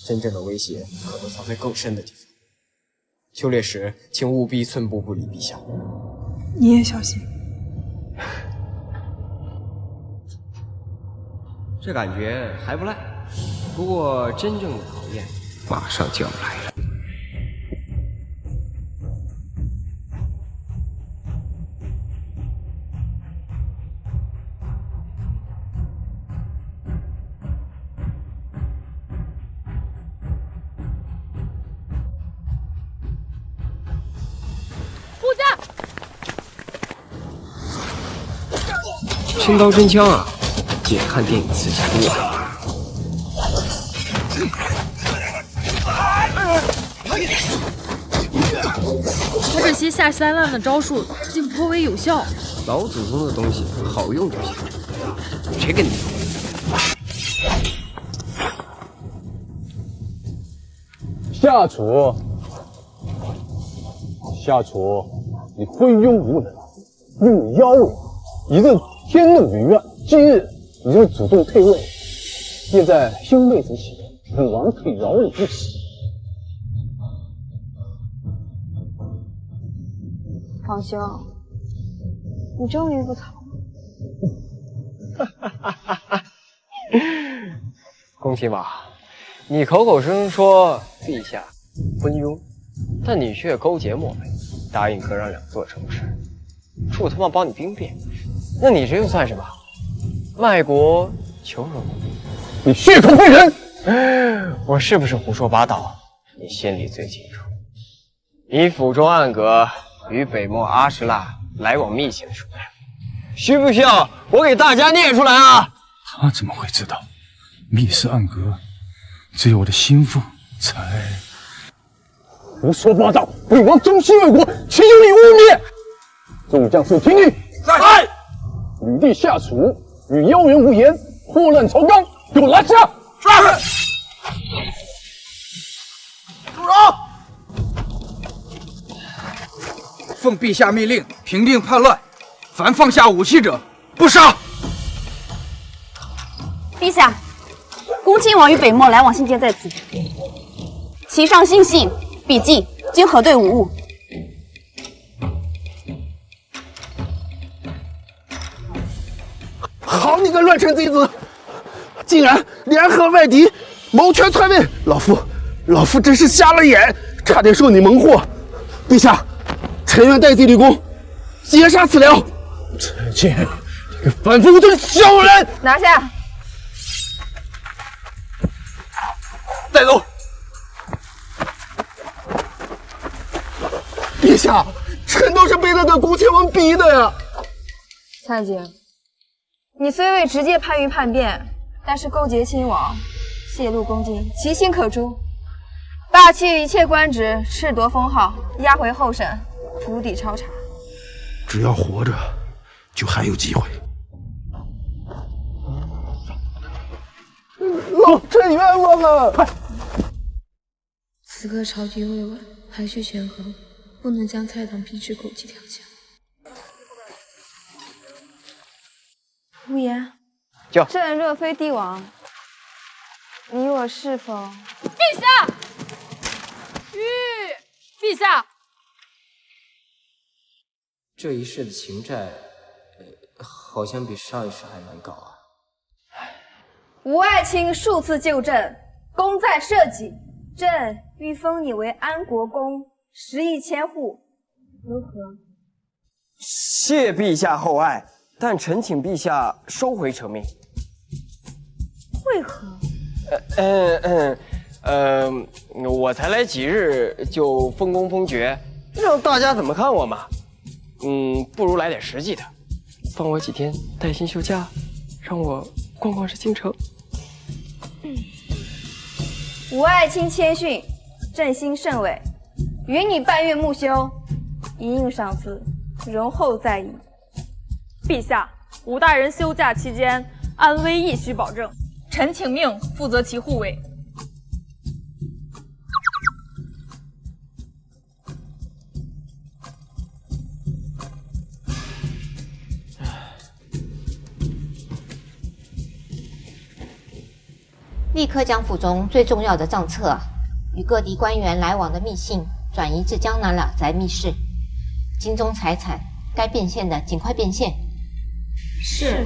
真正的威胁可能藏在更深的地方。秋猎时，请务必寸步不离陛下。你也小心。这感觉还不赖，不过真正的考验马上就要来了。真刀真枪啊！也看电影刺激多了。他这些下三滥的招数竟颇为有效。老祖宗的东西好用就行，谁跟你说？下厨，下厨，你昏庸无能，用妖我，一日天怒云乱。今日你就主动退位，现在兄妹之情，本王可以饶你一死。皇兄，你终于不逃了。恭亲王，你口口声声说陛下昏庸，但你却勾结漠北，答应割让2座城池，助他们帮你兵变，那你这又算什么？卖国求荣？你血口喷人！我是不是胡说八道，你心里最清楚。你府中暗格与北漠阿什拉来往密切的数量，需不需要我给大家念出来啊？他怎么会知道？密室暗格，只有我的心腹才……胡说八道！魏王忠心为国，岂有你污蔑？众将士听令！在！吕地下属与妖人无言，祸乱朝纲，给我拿下！是。住手！奉陛下密令，平定叛乱，凡放下武器者，不杀。陛下，恭亲王与北漠来往信件在此，其上信信、笔记均核对无误。好你个乱臣贼子，竟然联合外敌，谋权篡位！老夫真是瞎了眼，差点受你蒙惑。陛下，臣愿代替吕公截杀此僚。再见，这个反复无端的小人！拿下！带走！陛下，臣都是被那个恭亲王逼的呀！蔡京，你虽未直接参与叛变，但是勾结亲王、泄露公金，其心可诛。罢弃一切官职，褫夺封号，押回候审，釜底抄查。只要活着，就还有机会。老臣冤枉啊！此刻朝局未稳，还需权衡，不能将蔡党逼至狗急跳墙。无言，朕若非帝王，你我是否？陛下，陛下，这一世的情债，好像比上一世还难搞啊。吴爱卿数次救朕，功在社稷，朕欲封你为安国公，10亿千户，如何？谢陛下厚爱，但臣请陛下收回成命。为何？我才来几日就封功封爵，让大家怎么看我嘛？不如来点实际的，放我几天带薪休假，让我逛逛这京城。吴爱卿谦逊，朕心甚慰，允你半月木休，一应赏赐，容后再议。陛下，吴大人休假期间安危亦需保证，臣请命负责其护卫。立刻将府中最重要的账册与各地官员来往的密信转移至江南老宅密室，京中财产该变现的尽快变现。是。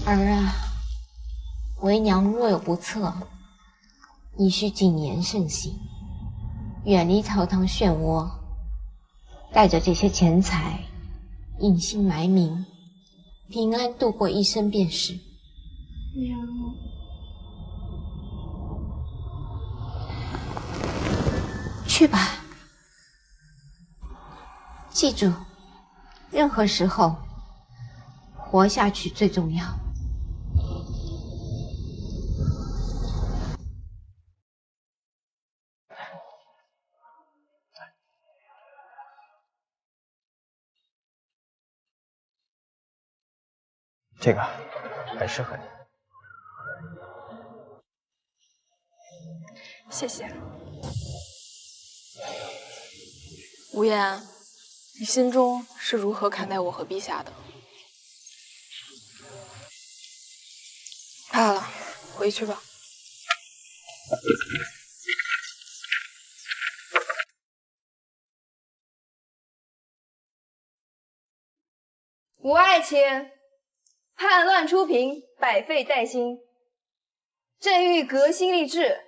儿啊，为娘若有不测，你需谨言慎行，远离朝堂漩涡，带着这些钱财隐姓埋名，平安度过一生便是。娘，去吧，记住，任何时候活下去最重要。这个很适合你。谢谢。无言，你心中是如何看待我和陛下的？罢了，回去吧。吴爱卿，叛乱初平，百废待兴，朕欲革新立制，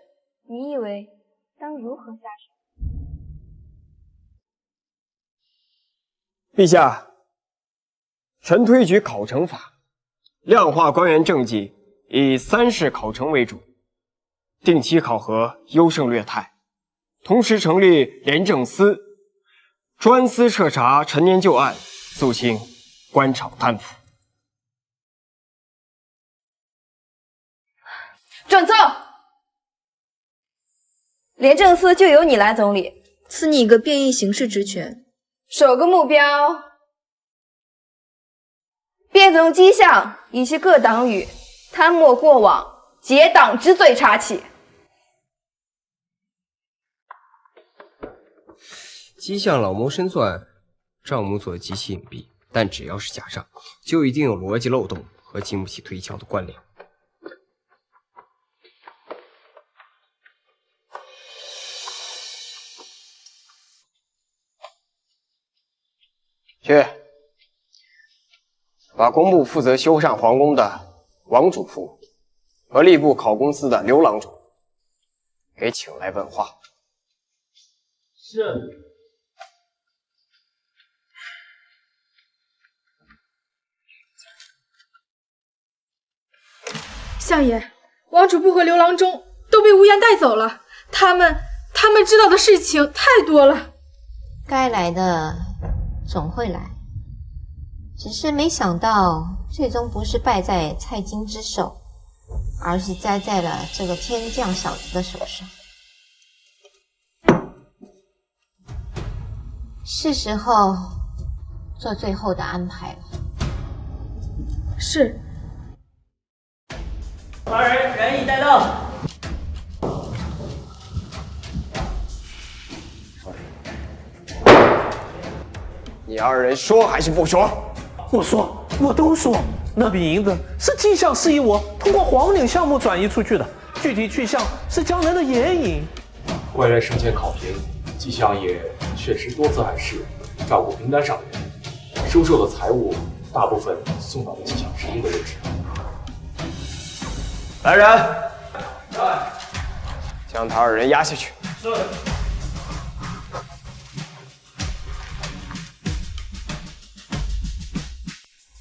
你以为当如何下手？陛下，臣推举考成法，量化官员政绩，以3试考成为主，定期考核优胜劣汰，同时成立廉政司，专司彻查陈年旧案，肃清官场贪腐。准奏。廉政司就由你来总理，赐你一个变异形式职权。首个目标，编纂绩效，以其各党羽贪墨过往，结党之罪查起。迹象老谋深算，账目做得极其隐蔽，但只要是假账，就一定有逻辑漏洞和经不起推敲的关联。去，把工部负责修缮皇宫的王主簿和吏部考公司的刘郎主给请来问话。是。相爷，王主簿和刘郎中都被无言带走了，他们知道的事情太多了。该来的总会来，只是没想到最终不是败在蔡京之手，而是栽在了这个天降小子的手上。是时候做最后的安排了。是。大人，人已带到。你二人说还是不说？我说，我都说。那笔银子是迹象示意我通过皇岭项目转移出去的，具体去向是江南的盐引。官员生前考评，迹象也确实多次暗示照顾名单上的人，收受的财物大部分送到了迹象实际的位置。来人，将他二人押下去。是。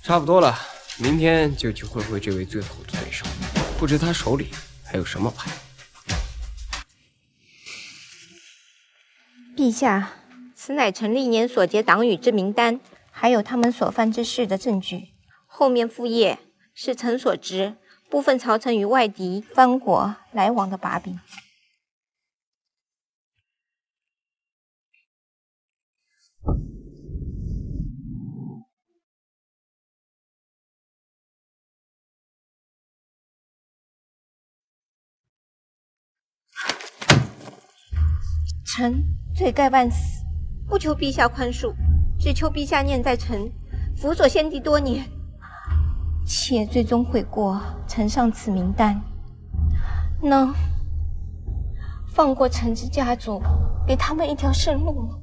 差不多了，明天就去会会这位最后的对手，不知他手里还有什么牌。陛下，此乃臣历年所结党羽之名单，还有他们所犯之事的证据。后面副页是臣所知部分朝臣与外敌藩国来往的把柄。臣罪该万死，不求陛下宽恕，只求陛下念在臣辅佐先帝多年，且最终悔过，呈上此名单，能放过臣之家族，给他们一条生路吗？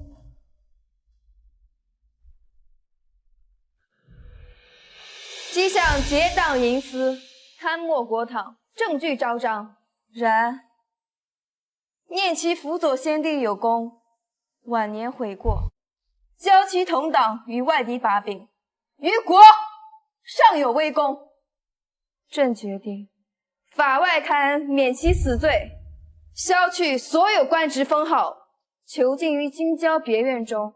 迹象结党营私，贪墨国帑，证据昭彰。然念其辅佐先帝有功，晚年悔过，交其同党与外敌把柄，于国尚有威功。朕决定法外刊免其死罪，削去所有官职封号，囚禁于京郊别院中，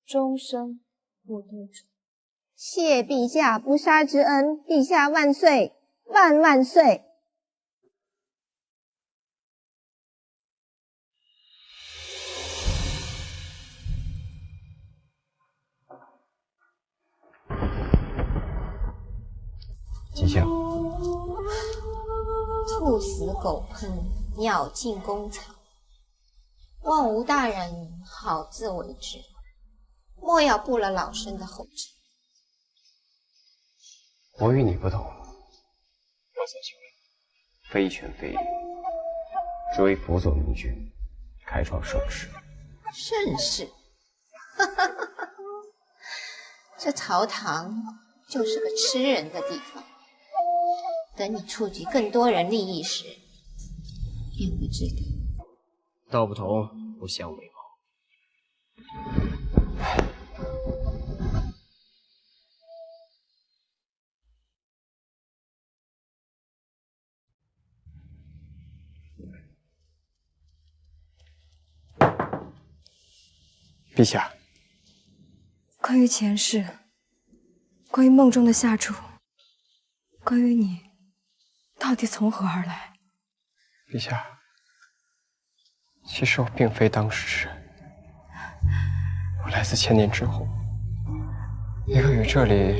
终身不得出。谢陛下不杀之恩，陛下万岁，万万岁！迹象，兔死狗烹，鸟尽弓藏。望吴大人好自为之，莫要步了老身的后尘。我与你不同，我所行非权非礼，只为辅佐明君，开创盛世。盛世？这朝堂就是个吃人的地方。等你触及更多人利益时，便会知道。道不同，不相为谋。陛下，关于前世，关于梦中的下注，关于你到底从何而来？陛下，其实我并非当时人，我来自千年之后，一个与这里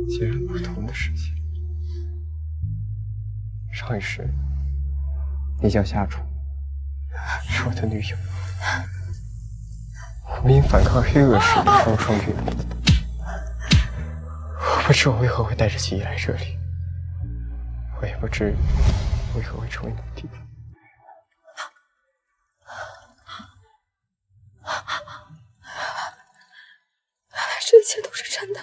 截然不同的世界。上一世，你叫夏楚，是我的女友。我们因反抗黑恶势力双双殒命。我不知我为何会带着记忆来这里，我也不知为何会成为奴婢。这一切都是真的。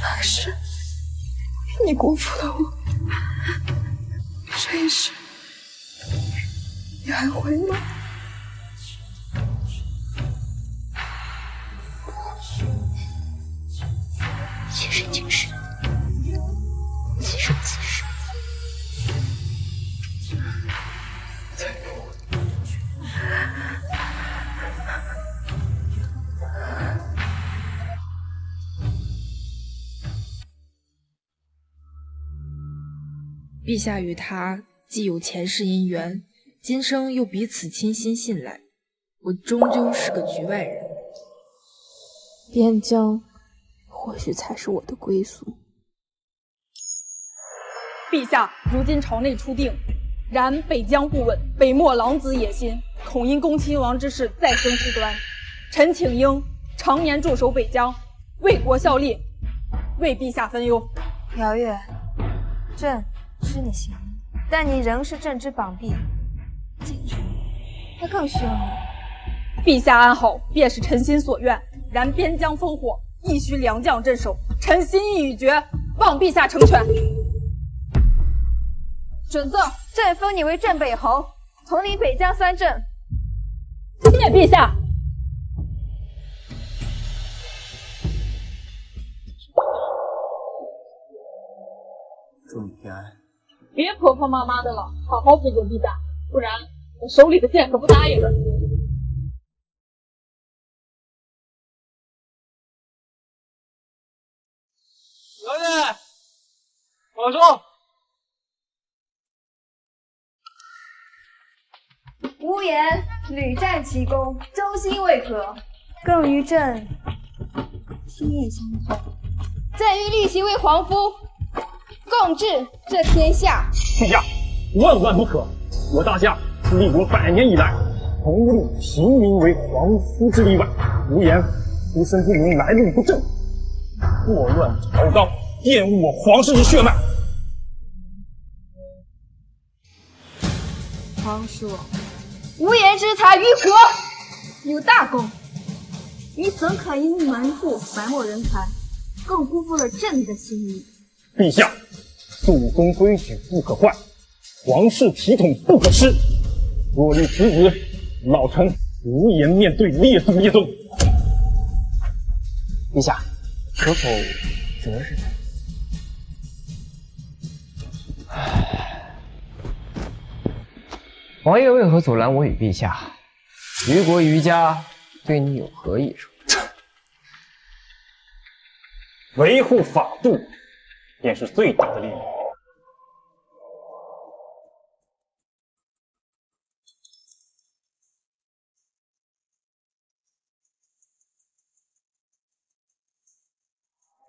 那是你辜负了我，这一世你还会吗？今生今世，此生此世，再不。陛下与他既有前世姻缘，今生又彼此倾心信赖，我终究是个局外人。边疆或许才是我的归宿。陛下如今朝内初定，然北疆不稳，北漠狼子野心，恐因恭亲王之事再生事端。臣请缨常年驻守北疆，为国效力，为陛下分忧。姚月，朕知你心意，但你仍是朕之膀臂，今日他更需要你。陛下安好，便是臣心所愿。然边疆烽火，亦需良将镇守。臣心意已决，望陛下成全。准奏，朕封你为镇北侯，统领北疆3镇。谢陛下。祝你平安。别婆婆妈妈的了，好好辅佐陛下，不然我手里的剑可不答应了。小姐，保重。无言屡战奇功，忠心为何？更与朕心意相通。朕欲立其为皇夫，共治这天下。陛下，万万不可！我大夏自立国100年以来，从无立平民为皇夫之例外。无言出身不明，来路不正，祸乱朝纲，玷污我皇室之血脉。皇叔，无言之才于何？有大功，你怎可因门户埋没人才，更辜负了朕的心意？陛下，祖宗规矩不可坏，皇室体统不可失。若立此子，老臣无颜面对列祖列宗。陛下，可否择日？王爷为何阻拦我与陛下？于国于家，对你有何益处？维护法度，便是最大的利益。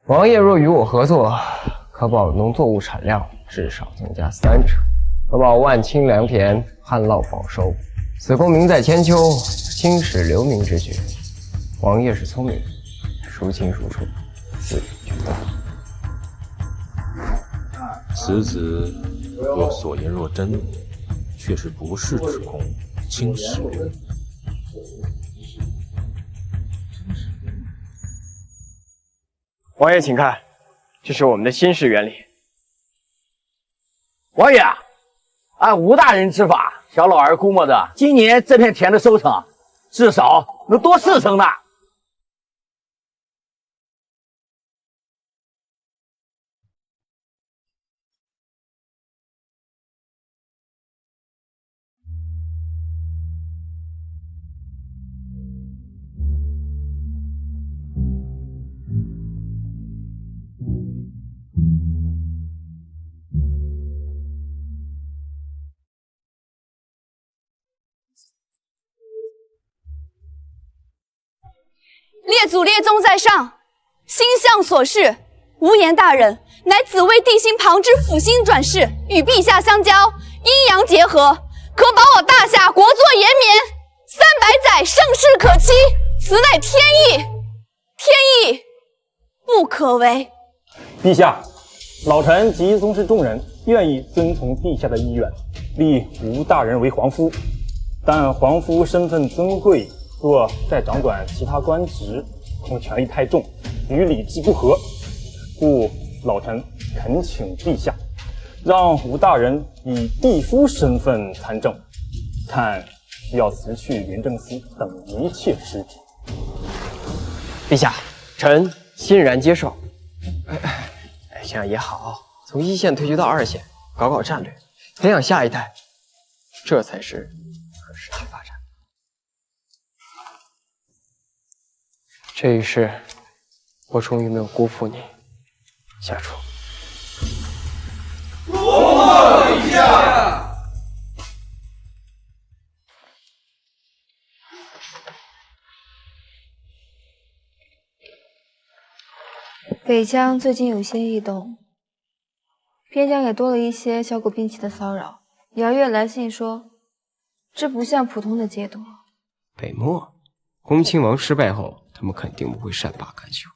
王爷若与我合作，可保农作物产量至少增加30%，可保万顷良田旱涝保收。此公名在千秋，青史留名之举。王爷是聪明人，孰轻孰重，自有决断。此子若所言若真，却是不世之功，青史留名。王爷请看，这是我们的新式原理。王爷，按吴大人之法，小老儿估摸着今年这片田的收成至少能多4成呢。列祖列宗在上，星象所示，无言大人乃紫微地心旁之辅星转世，与陛下相交，阴阳结合，可保我大夏国祚延绵300载，盛世可期。此乃天意，天意不可违。陛下，老臣及宗室众人愿意遵从陛下的意愿，立吴大人为皇夫。但皇夫身份尊贵，若再掌管其他官职，恐权力太重，与礼制不合，故老臣恳请陛下，让吴大人以帝夫身份参政，看需要辞去廉政司等一切职职。陛下，臣欣然接受。这样也好，从一线退居到2线，搞搞战略，培养下一代，这才是可持续发展。这一世，我终于没有辜负你，夏初。恭贺陛下！北疆最近有些异动，边疆也多了一些小狗兵器的骚扰。姚月来信说，这不像普通的劫夺。北漠，恭亲王失败后，他们肯定不会善罢甘休，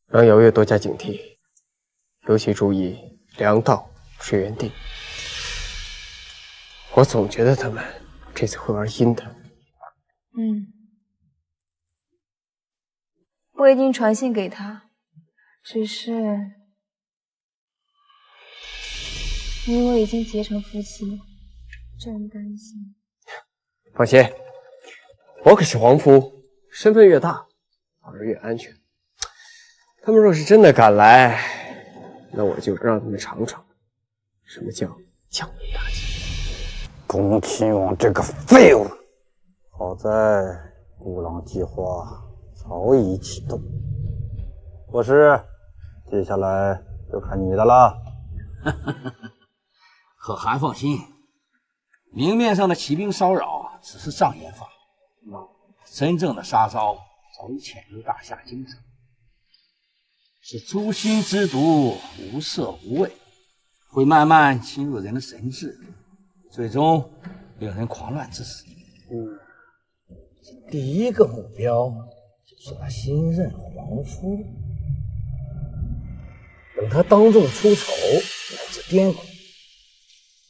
让姚月多加警惕，尤其注意粮道、水源地。我总觉得他们这次会玩阴的。我已经传信给他，只是你我已经结成夫妻，真担心。放心，我可是皇夫，身份越大，反而越安全。他们若是真的敢来，那我就让他们尝尝什么叫降维打击。恭亲王这个废物！好在孤狼计划早已启动，国师，接下来就看你的了。可汗放心，明面上的起兵骚扰只是障眼法，真正的杀招早已潜入大夏京城，是诛心之毒，无色无味，会慢慢侵入人的神智，最终令人狂乱致死。第一个目标就是那新任皇夫，等他当众出丑乃至颠覆，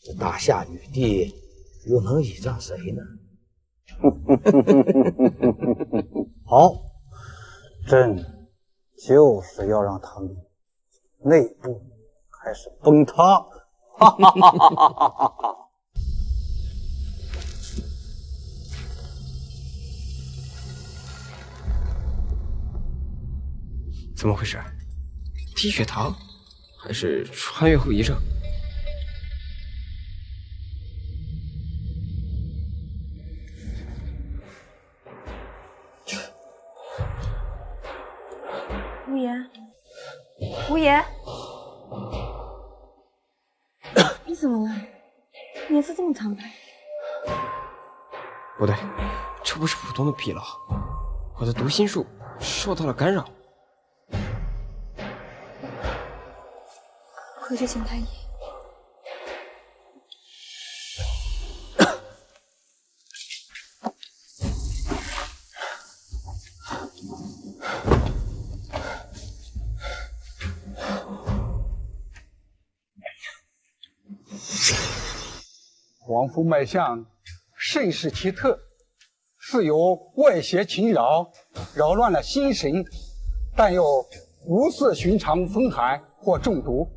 这大夏女帝又能倚仗谁呢？好，朕就是要让他们内部开始崩塌。哈哈哈哈哈哈！怎么回事？低血糖，还是穿越后遗症？无言，无言，你怎么了？脸色这么苍白。不对，这不是普通的疲劳，我的读心术受到了干扰。回去请太医。皇夫脉象甚是奇特，似有外邪侵扰，扰乱了心神，但又无似寻常风寒或中毒。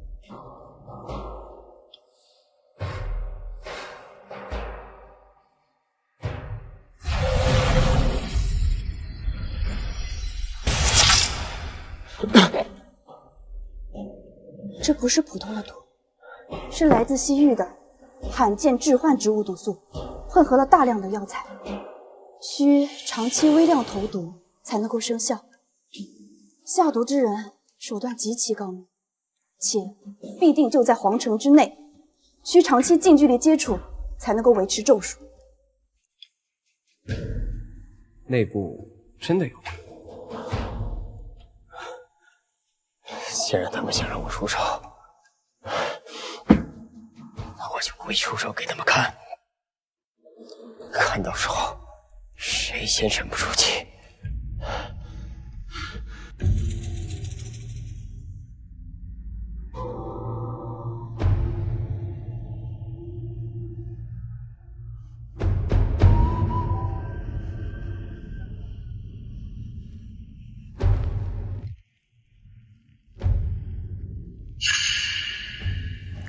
这不是普通的毒，是来自西域的罕见致幻植物毒素，混合了大量的药材，需长期微量投毒才能够生效。下毒之人手段极其高明，且必定就在皇城之内，需长期近距离接触才能够维持咒术。内部真的有。既然他们想让我出手，那我就故意出手给他们看，看到时候谁先沉不住气。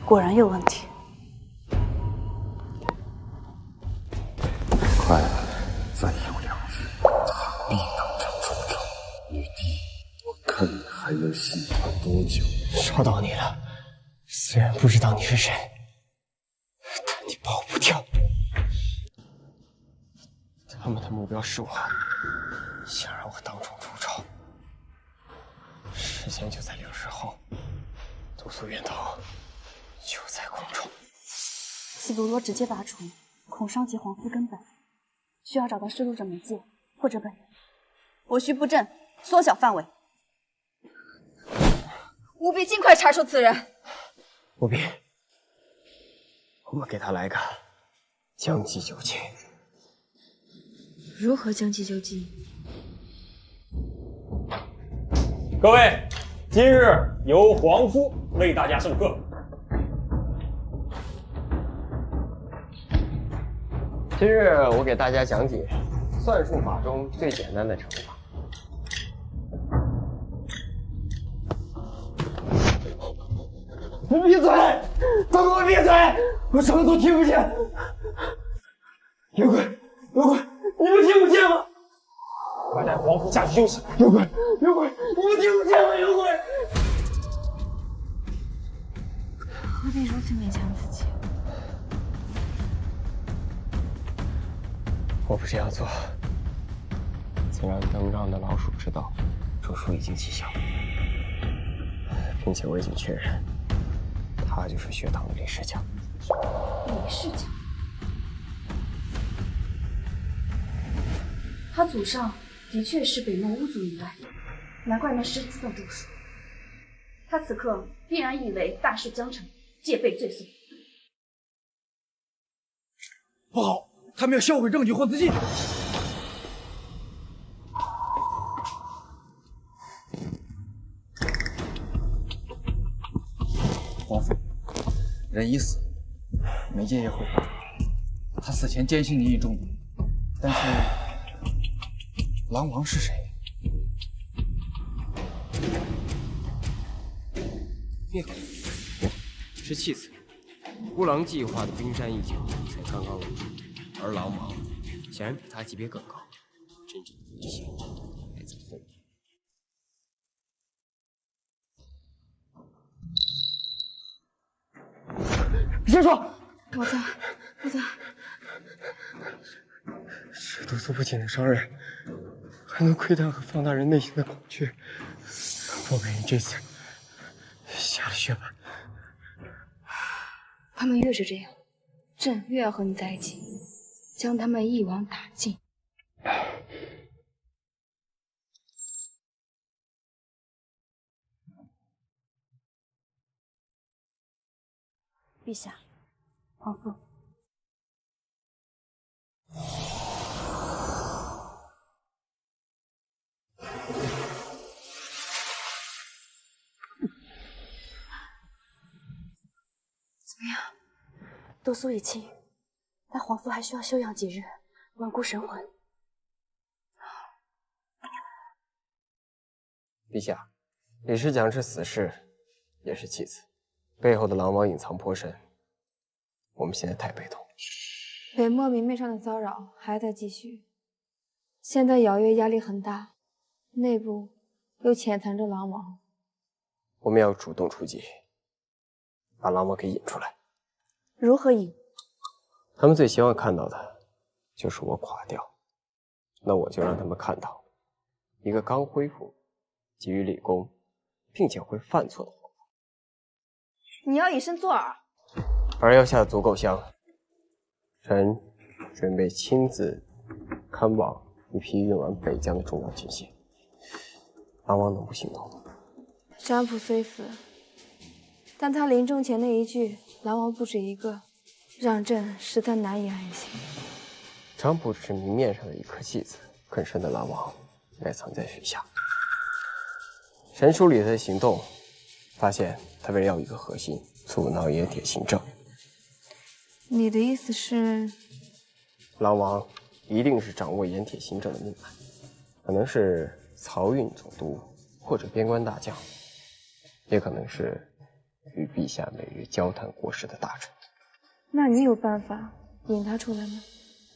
果然有问题。快，再有2日，他必当场出手。女帝，我看你还能心团多久？烧到你了，虽然不知道你是谁，但你跑不掉。他们的目标是我，想让我当众出手。时间就在2日后，毒素源头就在空中。此毒若直接拔除，恐伤及皇夫根本，需要找到施毒者媒介或者本人。我需布阵，缩小范围。务必尽快查出此人。务必，我们给他来个将计就计。如何将计就计？各位，今日由皇夫为大家授课。今日我给大家讲解算术法中最简单的乘法。你闭嘴！都给我闭嘴！我什么都听不见。有鬼！有鬼！你们听不见吗？快带皇夫下去休息。有鬼！有鬼！你们听不见吗？有鬼！何必如此勉强自己？我不这样做，曾让登让的老鼠知道咒术已经起效，并且我已经确认，他就是血堂的李世强。李世强，他祖上的确是北漠巫族一代，难怪能施此咒术。他此刻必然以为大事将成，戒备罪送。不好，他们要销毁证据或自尽。皇父，人已死，媒介也毁了。他死前坚信你已中毒，但是狼王是谁？灭口，是弃子。孤狼计划的冰山一角才刚刚落幕，而狼王显然比他级别更高，真正的危险还在后面。先说，我在。是毒素不仅能伤人，还能窥探和放大人内心的恐惧。我为你这次下了血本。他们越是这样，朕越要和你在一起，将他们一网打尽。陛下，皇父。怎么样？毒素已清，但皇父还需要休养几日，稳固神魂。陛下，李世强是死士，也是弃子，背后的狼王隐藏颇深，我们现在太被动。北漠明面上的骚扰还在继续，现在瑶月压力很大，内部又潜藏着狼王。我们要主动出击，把狼王给引出来。如何引？他们最希望看到的就是我垮掉，那我就让他们看到一个刚恢复、急于立功，并且会犯错的皇后。你要以身作饵，饵要下得足够香。臣准备亲自看望一批运往北疆的重要军械。狼王能不心痛吗？占卜虽死，但他临终前那一句“狼王不止一个”，让朕实在难以安心。占卜只是明面上的一颗戏子，更深的狼王乃藏在水下。神书里的行动，发现他为了要一个核心，阻挠冶铁行政。你的意思是，狼王一定是掌握冶铁行政的命脉，可能是漕运总督或者边关大将，也可能是与陛下每日交谈国事的大臣。那你有办法引他出来吗？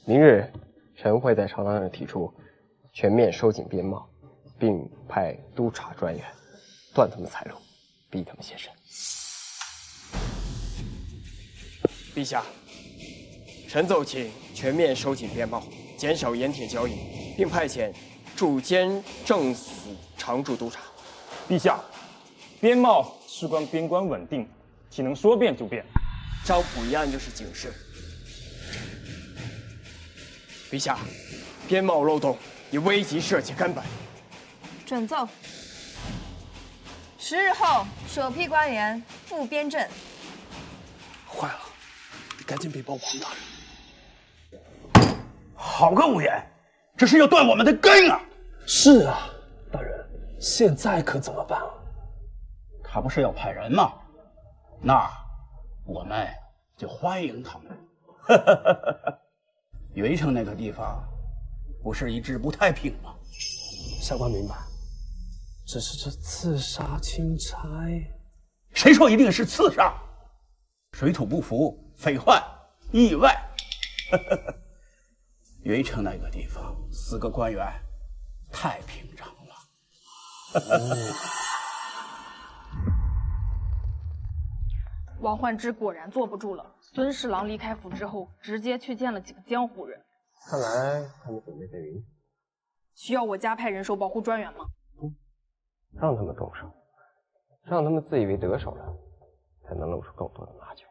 明日，臣会在朝堂上提出全面收紧边贸，并派督察专员断他们财路，逼他们现身。陛下，臣奏请全面收紧边贸，减少盐铁交易，并派遣驻监正司常驻督察。陛下，边贸事关边关稳定，岂能说变就变？招捕一案就是警示。陛下，边贸漏洞已危及社稷根本。准奏。10日后，首批官员赴边镇。坏了，得赶紧禀报王大人。好个无言，这是要断我们的根啊！是啊，大人，现在可怎么办啊？他不是要派人吗？那我们就欢迎他们。云城那个地方不是一直不太平吗？下官明白，只是这刺杀钦差，谁说一定是刺杀？水土不服、匪患、意外。云城那个地方4个官员太平常了。王焕之果然坐不住了。孙侍郎离开府之后，直接去见了几个江湖人。看来他们准备在云城。需要我加派人手保护专员吗？让他们动手，让他们自以为得手了，才能露出更多的马脚。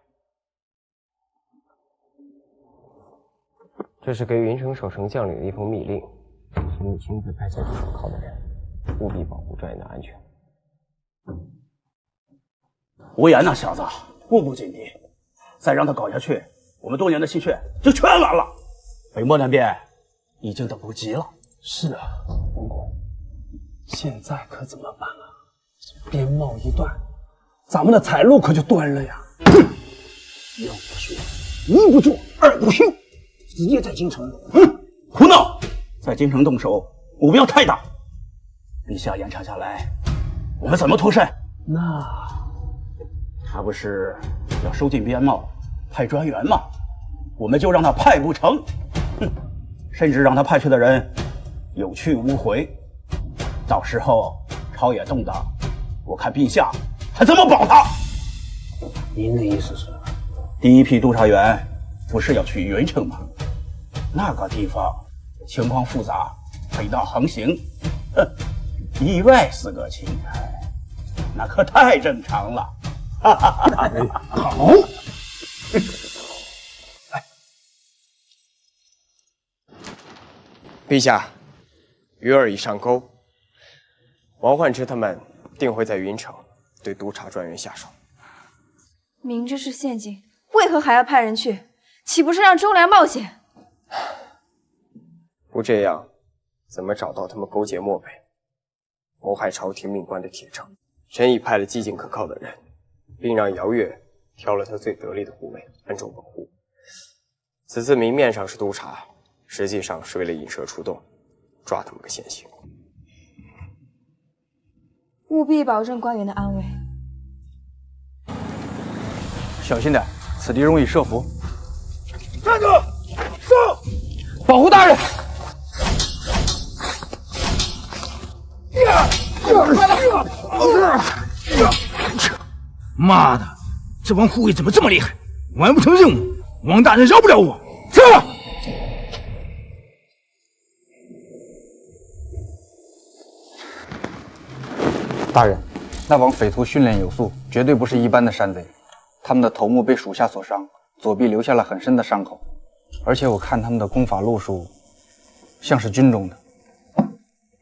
这是给云城守城将领的一封密令，请你亲自派下去守靠的人，务必保护专员的安全。无言那小子步步紧逼，再让他搞下去，我们多年的心血就全完了。北漠那边已经等不及了。是啊，王公，现在可怎么办啊？边贸一断，咱们的财路可就断了呀！要我说，一不做二不休，直接在京城。胡闹！在京城动手，目标太大，陛下严查下来，我们怎么脱身？那他不是要收紧边贸，派专员吗？我们就让他派不成，甚至让他派去的人有去无回。到时候朝野动荡，我看陛下还怎么保他？您的意思是，第一批督察员不是要去云城吗？那个地方情况复杂，匪盗横行，意外4个钦差，那可太正常了。好。陛下，鱼儿已上钩，王焕之他们定会在云城对督察专员下手。明知是陷阱，为何还要派人去？岂不是让忠良冒险？不这样，怎么找到他们勾结漠北、谋害朝廷命官的铁证？臣已派了激进可靠的人，并让姚月挑了他最得力的护卫暗中保护。此次明面上是督察，实际上是为了引蛇出洞，抓他们个现行。务必保证官员的安危。小心点，此地容易设伏。站住！上！保护大人！妈的，这帮护卫怎么这么厉害？完不成任务，王大人饶不了我！撤！大人，那帮匪徒训练有素，绝对不是一般的山贼。他们的头目被属下所伤，左臂留下了很深的伤口，而且我看他们的功法路数，像是军中的。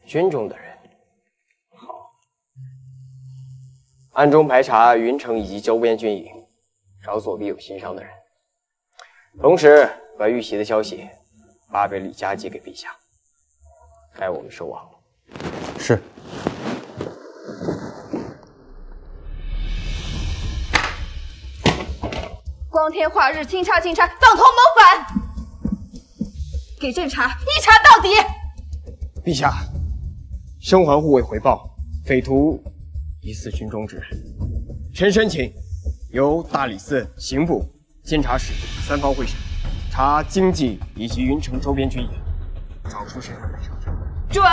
军中的人，好，暗中排查云城以及周边军营，找左臂有心伤的人，同时把遇袭的消息巴贝里加急给陛下，该我们收网了。是。光天化日，清查，放头谋反，给朕查，一查到底。陛下，生还护卫回报，匪徒疑似军中之人，臣申请由大理寺、刑部、监察使三方会审，查经济以及云城周边军营，找出谁人来上阵。准。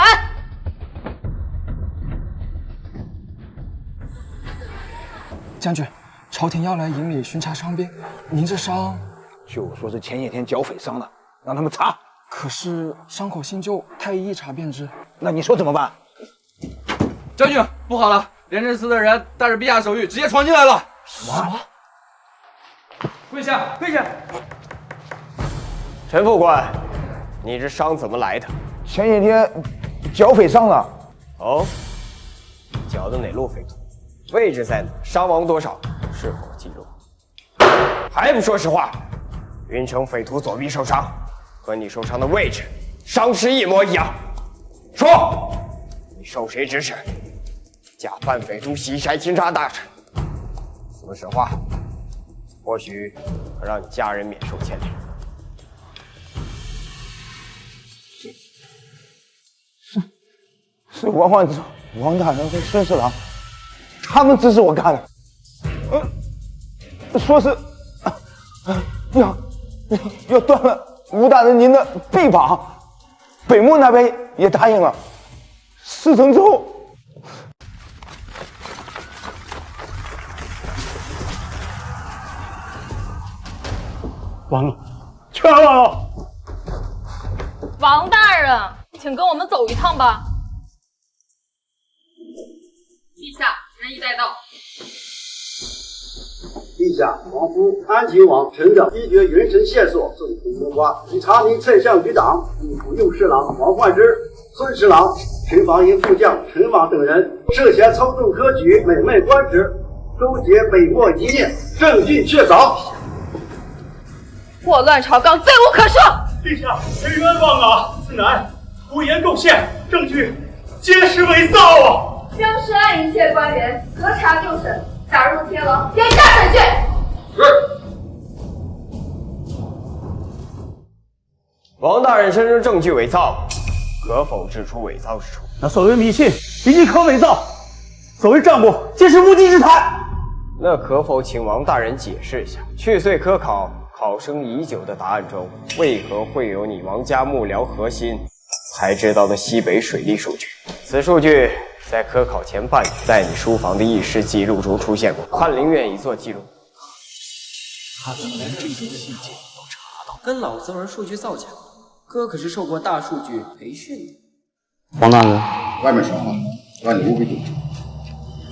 将军，朝廷要来营里巡查伤兵，您这伤……据我说是前些天剿匪伤的，让他们查。可是伤口新旧，太医一查便知。那你说怎么办？将军，不好了！廉政司的人带着陛下手谕，直接闯进来了。什么？跪下，跪下！陈副官，你这伤怎么来的？前些天剿匪伤了。哦，剿的哪路匪徒？位置在哪？伤亡多少？是否记录？还不说实话！云城匪徒左臂受伤，和你受伤的位置、伤势一模一样。说，你受谁指使？假扮匪徒袭杀钦差大臣？说实话，或许可让你家人免受牵连。是王焕之、王大人和孙侍郎，他们指使我干的。说是要断了吴大人您的臂膀，北漠那边也答应了。事成之后，完了，全完了！王大人，请跟我们走一趟吧。陛下，人已带到。陛下，王夫安秦王臣等依据云臣线索，送出门瓜，以查明蔡相余党、义府右侍郎王焕之、孙侍郎、巡防营副将陈王等人涉嫌操纵科举、美媚官职，勾结北漠一念，证据确凿。祸乱朝纲，罪无可恕。陛下，谁冤枉啊？此乃胡言构陷，证据皆是伪造啊！将涉案一切官员核查就审，打入天牢，严加审讯。是。王大人声称证据伪造，可否指出伪造之处？那所谓迷信以及可伪造，所谓账簿皆是无稽之谈。那可否请王大人解释一下，去岁科考考生已久的答案中，为何会有你王家幕僚核心才知道的西北水利数据？此数据在科考前半年，在你书房的议事记录中出现过，翰林院已做记录。他怎么连这种细节都查到？跟老子玩数据造假，哥可是受过大数据培训的。王大人，外面说话，让你务必顶住，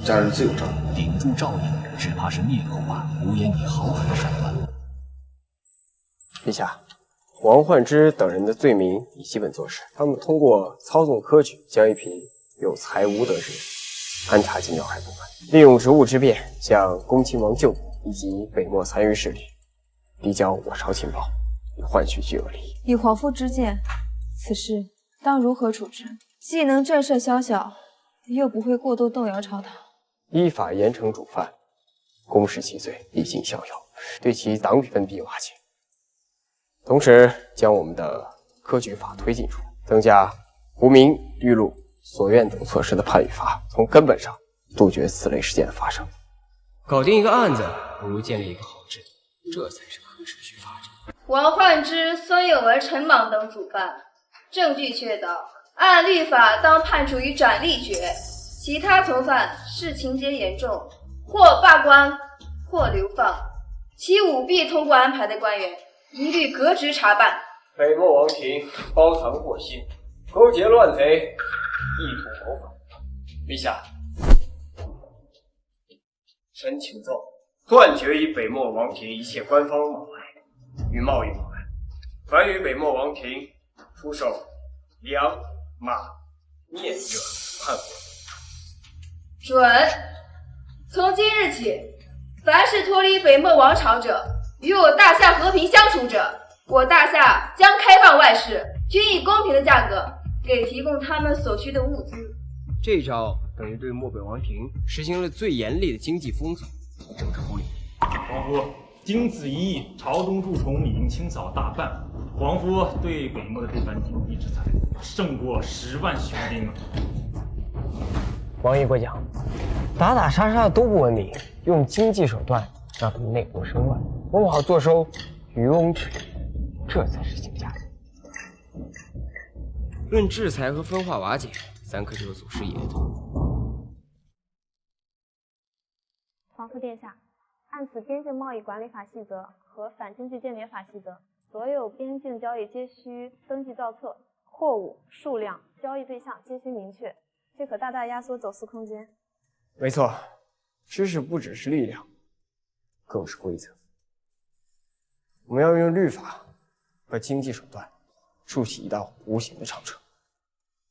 家人自有照顾。顶住照应，只怕是灭口吧？无言以豪横的手段。陛下，王焕之等人的罪名已基本坐实，他们通过操纵科举，将一批有才无德之人安插进要害部门，利用职务之便，向恭亲王舅母以及北漠残余势力递交我朝情报，以换取巨额利益。以皇父之见，此事当如何处置？既能震慑宵小，又不会过度动摇朝堂。依法严惩主犯，公示其罪，以儆效尤，对其党羽分必瓦解。同时，将我们的科举法推进出来，增加无名、预录、所愿等措施的判与罚，从根本上杜绝此类事件的发生。搞定一个案子，不如建立一个好制度，这才是可持续发展。王焕之、孙有文、陈莽等主犯，证据确凿，按律法当判处以斩立决。其他从犯视情节严重，或罢官，或流放。其舞弊通过安排的官员，一律革职查办。北漠王庭包藏祸心，勾结乱贼，意图谋反。陛下，臣请奏，断绝与北漠王庭一切官方往来与贸易往来。凡与北漠王庭出售两马面者叛国。准。从今日起，凡是脱离北漠王朝者，与我大夏和平相处者，我大夏将开放外事，均以公平的价格给提供他们所需的物资。这一招等于对漠北王庭实行了最严厉的经济封锁和政治孤立。皇夫，经此一役，朝中蛀虫已经清扫大半。皇夫对北漠的这番经济制裁，胜过10万雄兵啊！王爷过奖，打打杀杀的都不文明，用经济手段让他们内部生乱，我们好坐收渔翁之利，这才是行家。论制裁和分化瓦解，咱可就有祖师爷的。皇父殿下，按此边境贸易管理法细则和反经济间谍法细则，所有边境交易皆需登记造册，货物数量、交易对象皆需明确，这可大大压缩走私空间。没错，知识不只是力量，更是规则。我们要用律法和经济手段筑起一道无形的长城。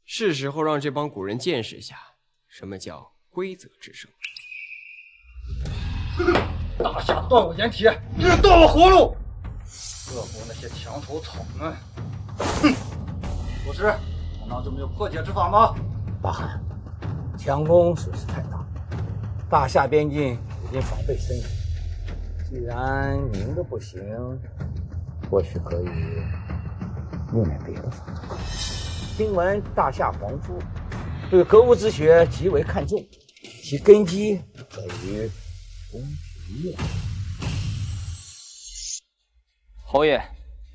是时候让这帮古人见识一下什么叫规则制胜。大夏断我眼体，就是断我活路。恶国那些墙头草们，哼！祖师，难道就没有破解之法吗？大汗，强攻损失太大，大夏边境已经防备森严。既然明的不行，或许可以用点别的法。听闻大夏皇夫对格物之学极为看重，其根基在于公平面。侯爷，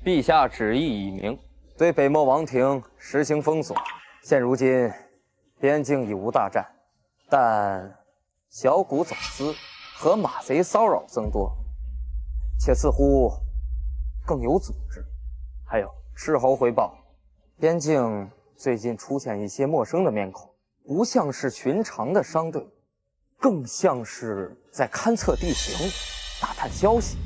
陛下旨意已明，对北漠王庭实行封锁。现如今，边境已无大战，但小股走私和马贼骚扰增多，且似乎更有组织。还有，斥候回报，边境最近出现一些陌生的面孔，不像是寻常的商队，更像是在勘测地形、打探消息。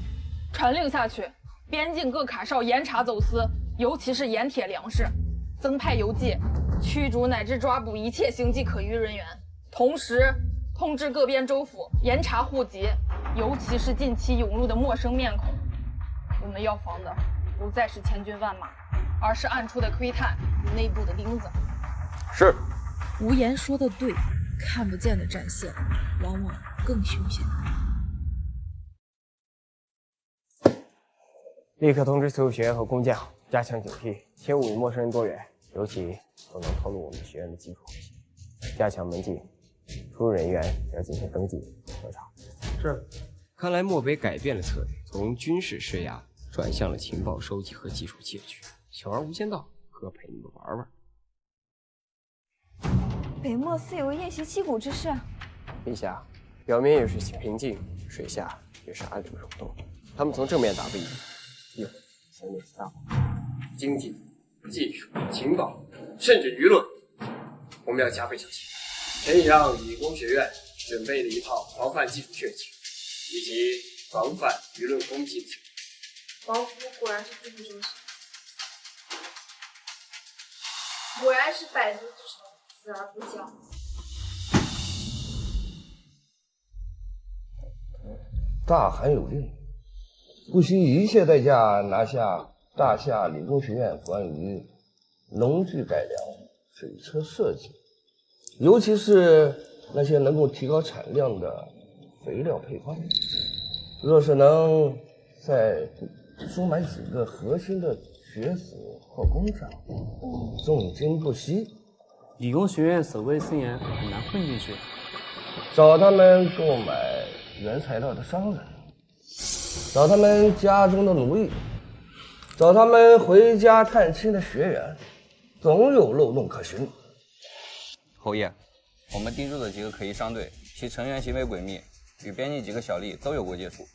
传令下去，边境各卡哨严查走私，尤其是盐铁粮食，增派游击，驱逐乃至抓捕一切形迹可疑人员。同时，通知各边州府严查户籍，尤其是近期涌入的陌生面孔。我们要防的不再是千军万马，而是暗处的窥探与内部的钉子。是。无言说的对，看不见的战线往往更凶险。立刻通知所有学员和工匠加强警惕，切勿与陌生人多远，尤其不能透露我们学院的基础信息。加强门禁，出入人员要进行登记核查。是。看来漠北改变了策略，从军事施压转向了情报收集和技术窃取。小玩无间道，哥陪你们玩玩。北漠似有宴席击鼓之势。陛下，表面也是平静，水下也是暗中涌动。他们从正面打不赢，一会儿先练习大炮。经济、技术、情报，甚至舆论，我们要加倍小心。陈阳理工学院准备了一套防范技术血情以及防范舆论攻击的策略。皇夫果然是自不忠心，果然是百足之虫，死而不僵。大汗有令，不惜一切代价拿下大夏理工学院关于农具改良、水车设计，尤其是那些能够提高产量的肥料配方。若是能再收买几个核心的学府或工厂，重金不惜。理工学院守卫森严，很难混进去。找他们购买原材料的商人，找他们家中的奴役，找他们回家探亲的学员，总有漏洞可循。侯爷，我们盯住的几个可疑商队，其成员行为诡秘，与边境几个小吏都有过接触，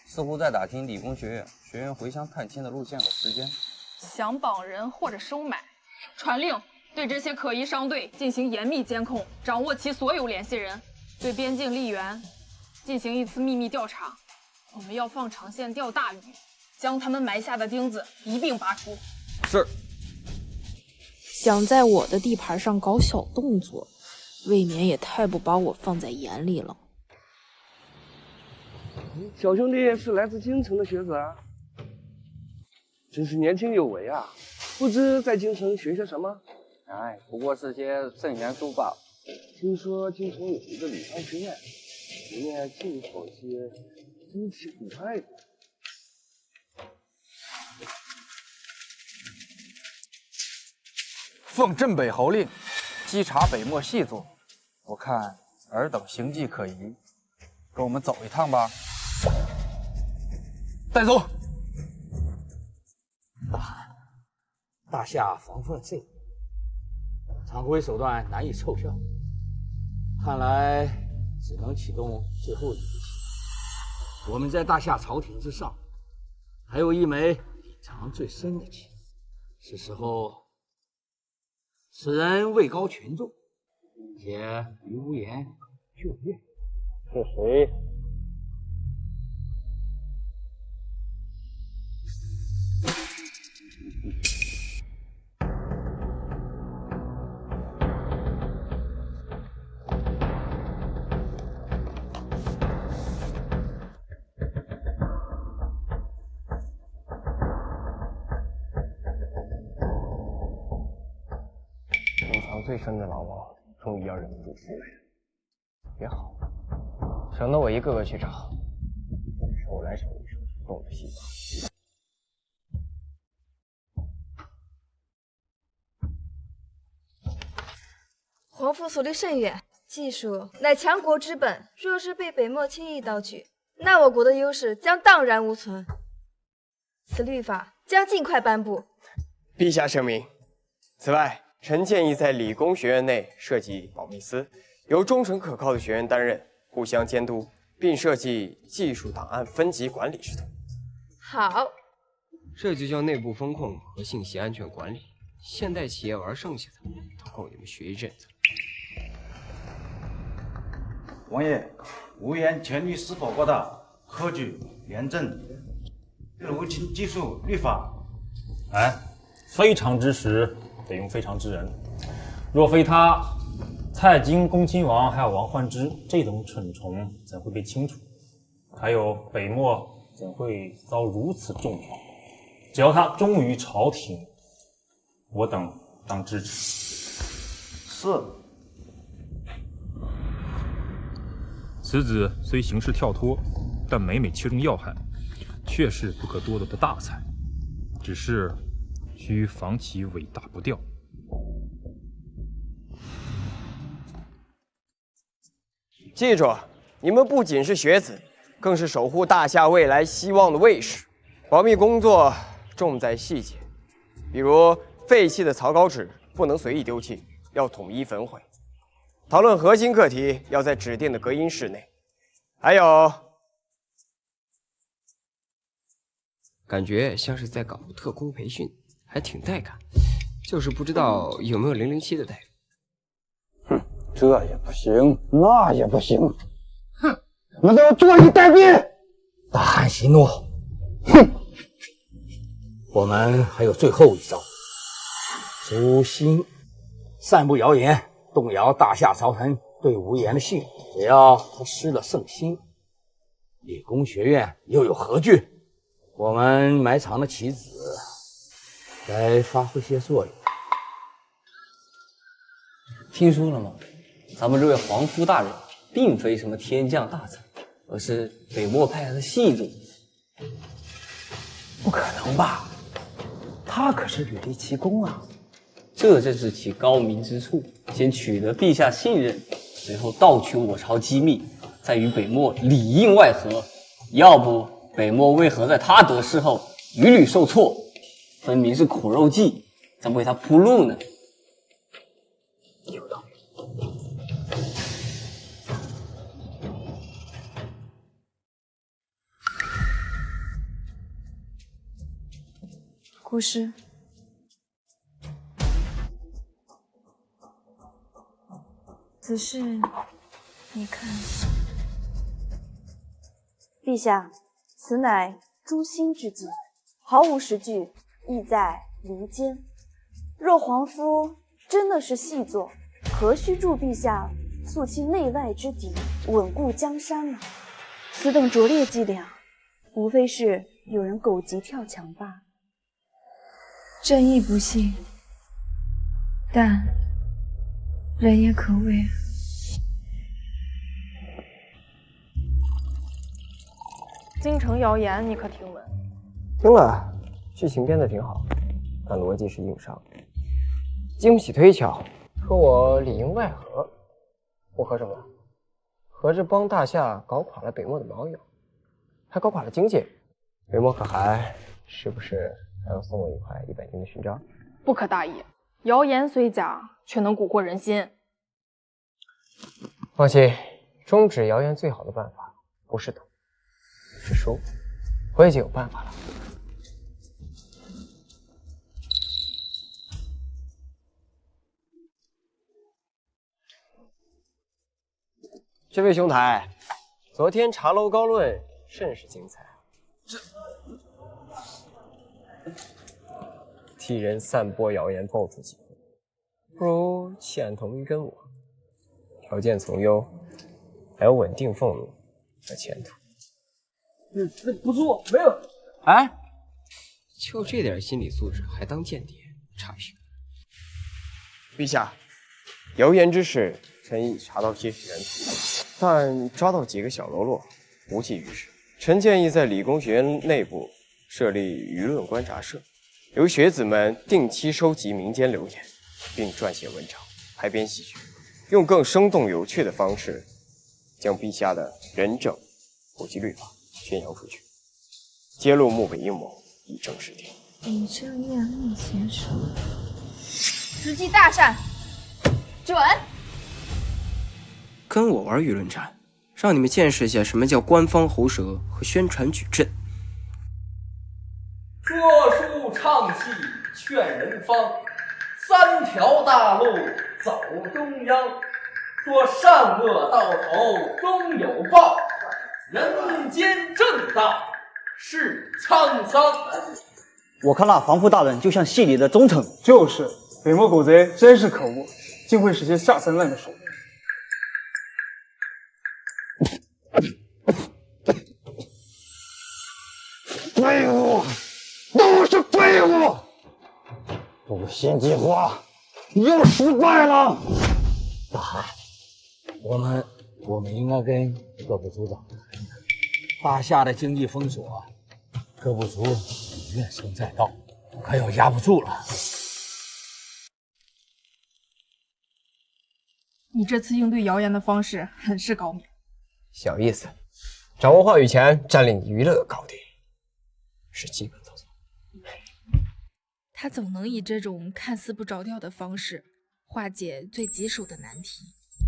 似乎在打听理工学院学员回乡探亲的路线和时间。想绑人或者收买，传令对这些可疑商队进行严密监控，掌握其所有联系人，对边境吏员进行一次秘密调查。我们要放长线钓大鱼，将他们埋下的钉子一并拔出。是。想在我的地盘上搞小动作，未免也太不把我放在眼里了。小兄弟是来自京城的学子啊，真是年轻有为啊！不知在京城学些什么？哎，不过是些圣贤书罢了。听说京城有一个礼方学院，里面进口些金器古派的。奉镇北侯令，稽查北漠细作。我看尔等行迹可疑，跟我们走一趟吧。带走。大夏防范甚严，常规手段难以凑效，看来只能启动最后一步棋。我们在大夏朝廷之上，还有一枚隐藏最深的棋，是时候此人位高权重，且于无言就业。是谁？隐藏最深的老王终于要忍不住出来了，也好，省得我一个个去找，手来手去，动着细胞。皇父所立甚远，技术乃强国之本，若是被北漠轻易盗取，那我国的优势将荡然无存。此律法将尽快颁布。陛下圣明。此外，臣建议在理工学院内设计保密司，由忠诚可靠的学员担任，互相监督，并设计技术档案分级管理制度。好，这就叫内部风控和信息安全管理。现代企业玩剩下的都够你们学一阵子。王爷，无言前律是否过大？科举、廉政、无情技术、律法。哎，非常之时得用非常之人。若非他，蔡京、恭亲王还有王焕之这种蠢虫怎会被清除？还有北漠怎会遭如此重创？只要他忠于朝廷，我等当支持。是。此子虽行事跳脱，但每每切中要害，确是不可多得的大才。只是需防其尾大不掉。记住，你们不仅是学子，更是守护大夏未来希望的卫士。保密工作重在细节，比如废弃的草稿纸不能随意丢弃，要统一焚毁。讨论核心课题要在指定的隔音室内。还有，感觉像是在搞特工培训，还挺带感，就是不知道有没有007的待遇。哼，这也不行，那也不行，哼，难道要坐以待毙？大汉息怒，哼，我们还有最后一招，诛心，散布谣言，动摇大夏朝臣对无言的信，只要他失了圣心，理工学院又有何惧？我们埋藏的棋子该发挥些作用。听说了吗？咱们这位皇夫大人并非什么天降大才，而是北漠派来的细作。不可能吧？他可是履历奇功啊！这正是其高明之处，先取得陛下信任，随后盗取我朝机密，再与北漠里应外合。要不北漠为何在他得势后屡屡受挫？分明是苦肉计，怎么为他铺路呢？有道理。国师，此事你看？陛下，此乃诛心之计，毫无实据，意在离间。若皇夫真的是细作，何须助陛下肃清内外之敌，稳固江山呢？此等拙劣伎俩，无非是有人狗急跳墙罢了。朕亦不信，但人也可畏。京城谣言你可听闻？听了，剧情编得挺好，但逻辑是硬伤，经不起推敲。可我里应外合，我合什么？合着帮大夏搞垮了北漠的盟友，还搞垮了经济。北漠可汗是不是还要送我一块100斤的勋章？不可大意，谣言虽假，却能蛊惑人心。放心，终止谣言最好的办法不是等，是说，我已经有办法了。这位兄台，昨天茶楼高论甚是精彩。替人散播谣言报出机会，不如弃暗投明跟我，条件从优，还有稳定俸禄和前途。不错，没有。哎，就这点心理素质还当间谍，差评。陛下，谣言之事，臣已查到些许源头，但抓到几个小喽啰，无济于事。臣建议在理工学院内部设立舆论观察社，由学子们定期收集民间流言，并撰写文章、排编戏剧，用更生动有趣的方式，将陛下的仁政、国际律法宣扬出去，揭露幕北阴谋，以正视听。以正面目前手，时机大善，准。跟我玩舆论战，让你们见识一下什么叫官方喉舌和宣传矩阵。说书唱戏劝人方，3条大路走中央。说善恶到头终有报，人间正道是沧桑。我看那皇父大人就像戏里的忠臣。就是北漠狗贼真是可恶，竟会使些下三滥的手段。废物，都是废物！不新计划又失败了。大汗，我们应该跟各部族长谈一谈。大夏的经济封锁，各部族怨声载道，快要压不住了。你这次应对谣言的方式很是高明。小意思，掌握话语权，占领娱乐高地，是基本操作。他总能以这种看似不着调的方式化解最棘手的难题。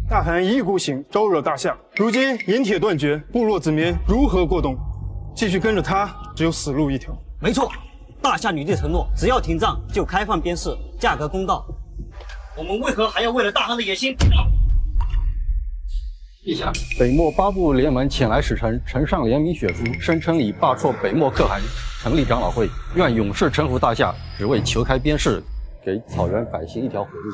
大汗一意孤行，招惹大夏，如今盐铁断绝，部落子民如何过冬？继续跟着他，只有死路一条。没错，大夏履地承诺，只要停战就开放边市，价格公道。我们为何还要为了大汗的野心？陛下，北漠8部联盟遣来使臣呈上联名血书，声称已罢黜北漠可汗，成立长老会，愿勇士臣服大夏，只为求开边市，给草原百姓一条活路。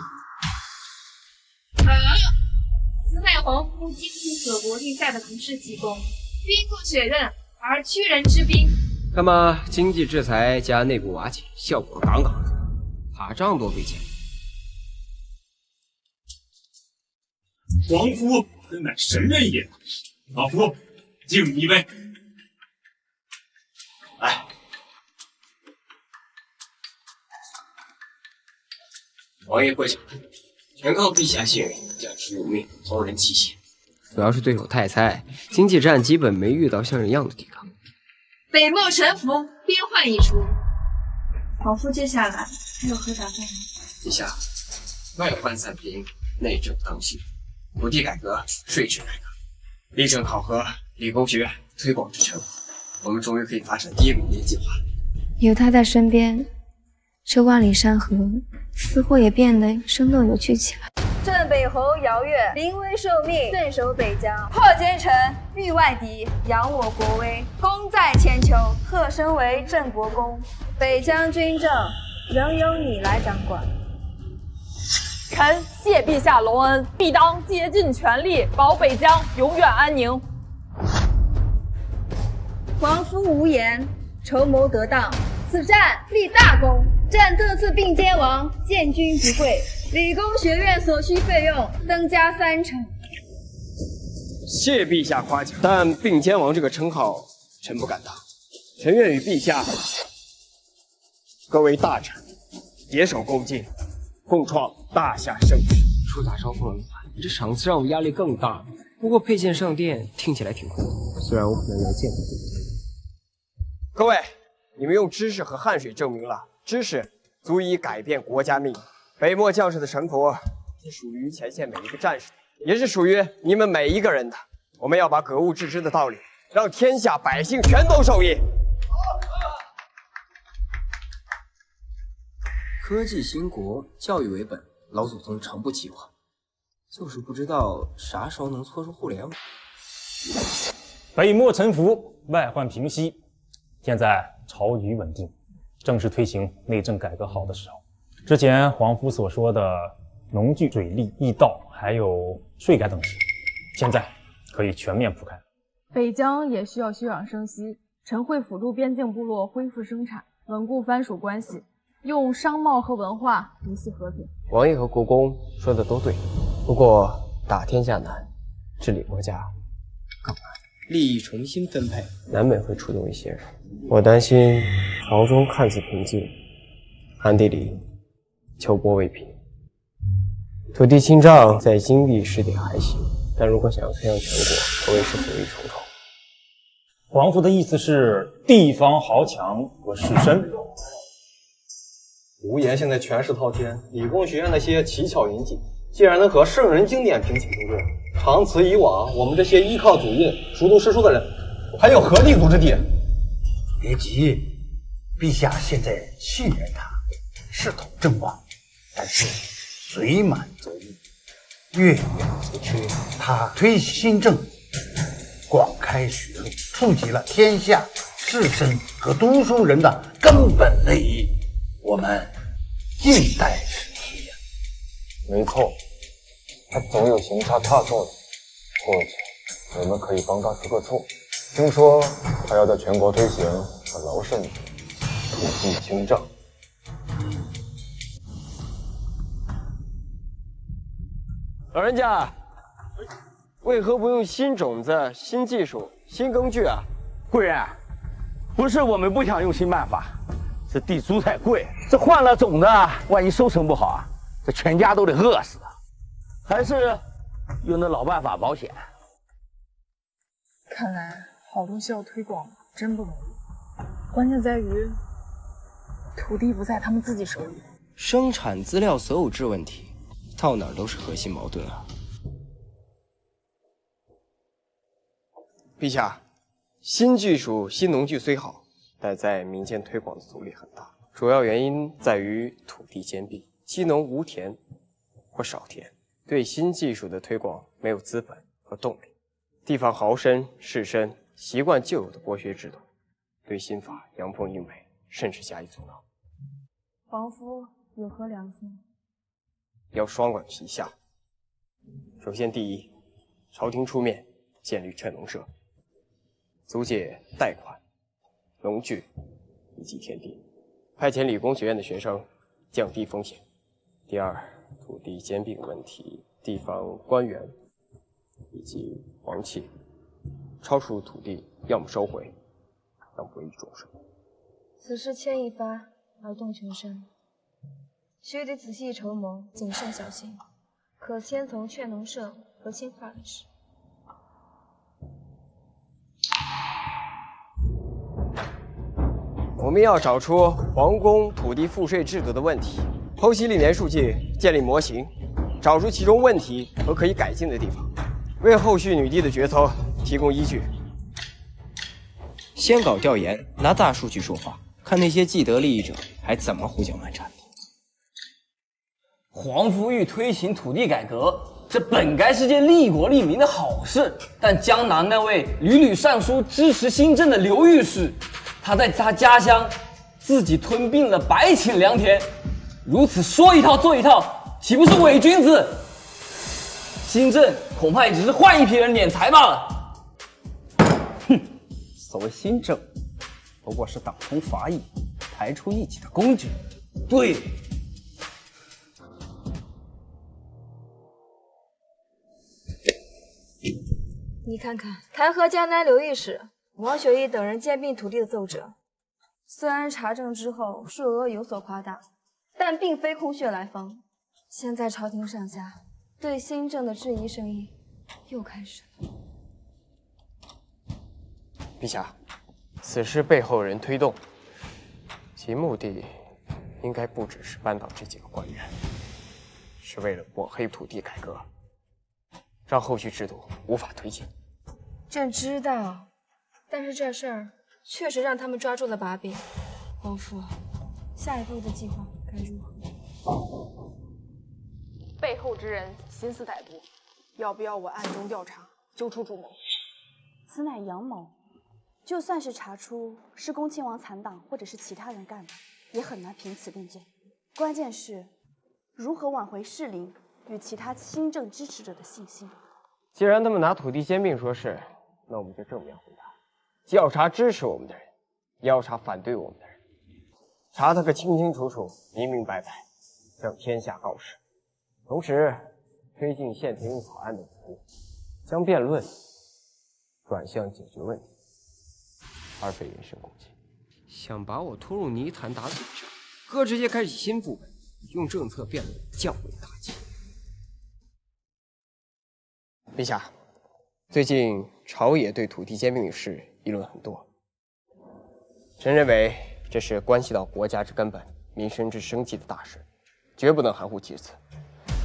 司派皇夫精通可国令下的不是奇功，兵不血刃而屈人之兵。那么经济制裁加内部瓦解，效果杠杠的，打仗多费钱。皇夫真乃神人也，老夫敬你一杯。来，王爷过奖，全靠陛下幸运，将士如命，同人齐心。主要是对手太菜，经济战基本没遇到像人样的抵抗。北漠臣服，边患已除。皇夫接下来还有何打算？陛下，外患散平，内政更新。土地改革、税制改革，力争考核理工学推广之成，我们终于可以发展第一个5年计划了。有他在身边，这万里山河似乎也变得生动有趣起来。镇北侯姚越临危受命，镇守北疆，破奸臣，御外敌，扬我国威，功在千秋，贺升为镇国公。北疆军政仍由你来掌管。臣谢陛下隆恩，必当竭尽全力保北疆永远安宁。皇夫无言，筹谋得当，此战立大功。朕特赐并肩王，建军不讳，理工学院所需费用增加3成。谢陛下夸奖，但并肩王这个称号，臣不敢当。臣愿与陛下各为大臣，携手共进，共创大夏盛世。出大招不能烦，你这场次让我压力更大。不过佩剑上殿听起来挺酷，虽然我可能连剑都不会。各位，你们用知识和汗水证明了知识足以改变国家命运。北漠将士的臣服是属于前线每一个战士的，也是属于你们每一个人的。我们要把格物致知的道理，让天下百姓全都受益。科技兴国，教育为本，老祖宗常不计划，就是不知道啥时候能搓出互联网。北漠臣服，外患平息，现在朝局稳定，正是推行内政改革好的时候。之前皇夫所说的农具、水利、驿道，还有税改等事，现在可以全面铺开。北疆也需要休养生息，臣会辅助边境部落恢复生产，稳固藩属关系，用商贸和文化维系和平。王爷和国公说的都对，不过打天下难，治理国家更难。利益重新分配，难免会触动一些人。我担心朝中看似平静，暗地里秋波未平。土地清账在经历时点还行，但如果想要推向全国，可谓是阻力重重。皇父的意思是地方豪强和士绅。无言现在权势滔天，理工学院那些奇巧云锦，既然能和圣人经典平起平坐，长此以往，我们这些依靠祖印、熟读诗书的人，还有何立足之地？别急，陛下现在信任他，势统正旺，但是水满则溢，月圆则缺。他推新政，广开学路，触及了天下士绅和读书人的根本利益。我们静待时机呀。没错，他总有行差踏错的，或者我们可以帮他除个错。听说他要在全国推行很劳甚的土地清账。老人家，为何不用新种子、新技术、新工具啊？贵人，不是我们不想用新办法，这地蔬菜贵，这换了种子，万一收成不好啊，这全家都得饿死。还是用那老办法保险。看来好东西要推广真不容易，关键在于土地不在他们自己手里。生产资料所有制问题，到哪儿都是核心矛盾啊！陛下，新技术、新农具虽好，但在民间推广的阻力很大，主要原因在于土地兼并，积农无田或少田，对新技术的推广没有资本和动力。地方豪绅、士绅习惯旧有的剥削制度，对新法阳奉阴违，甚至加以阻挠。皇夫有何良心？要双管齐下。首先，第一，朝廷出面建立趁农社，租借贷款、农具以及田地，派遣理工学院的学生，降低风险。第二，土地兼并问题，地方官员以及皇戚超出土地，要么收回，要么委以重税。此事牵一发而动全身，须得仔细筹谋，谨慎小心。可先从劝农社和新法开始。我们要找出皇宫土地赋税制度的问题，剖析历年数据，建立模型，找出其中问题和可以改进的地方，为后续女帝的决策提供依据。先搞调研，拿大数据说话，看那些既得利益者还怎么胡搅蛮缠。皇夫欲推行土地改革，这本该是件利国利民的好事，但江南那位屡屡上书支持新政的刘御史，他在他家乡自己吞并了100顷良田，如此说一套做一套，岂不是伪君子？新政恐怕也只是换一批人敛财罢了。哼，所谓新政，不过是党同伐异、排除异己的工具。对。你看看弹劾江南刘御史王学义等人兼并土地的奏折，虽然查证之后数额有所夸大，但并非空穴来风。现在朝廷上下对新政的质疑声音又开始了。陛下，此事背后有人推动，其目的应该不只是扳倒这几个官员，是为了抹黑土地改革，让后续制度无法推进。朕知道，但是这事儿确实让他们抓住了把柄。皇父，下一步的计划该如何？背后之人心思歹毒，要不要我暗中调查，揪出主谋？此乃阳谋，就算是查出是恭亲王残党或者是其他人干的，也很难凭此定罪。关键是如何挽回士林与其他新政支持者的信心。既然他们拿土地兼并说事，那我们就正面回答，既要查支持我们的人，也要查反对我们的人，查他个清清楚楚、明明白白，向天下告示。同时，推进县庭令草案的努力，将辩论转向解决问题，而非人身攻击。想把我拖入泥潭打嘴仗，哥直接开启新副本，用政策辩论降维打击。陛下，最近朝野对土地兼并的事议论很多，臣认为这是关系到国家之根本、民生之生计的大事，绝不能含糊其辞，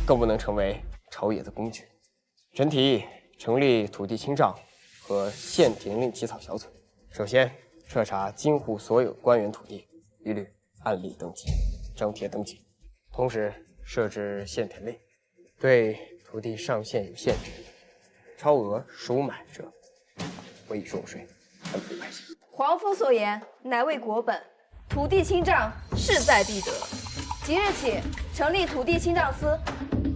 更不能成为朝野的工具。臣提议成立土地清账和县庭令起草小组，首先彻查京沪所有官员土地，一律按例登记、张贴登记，同时设置县庭令，对土地上限有限制，超额赎买者委以重税，安抚百姓。皇父所言乃为国本，土地清账势在必得。即日起成立土地清账司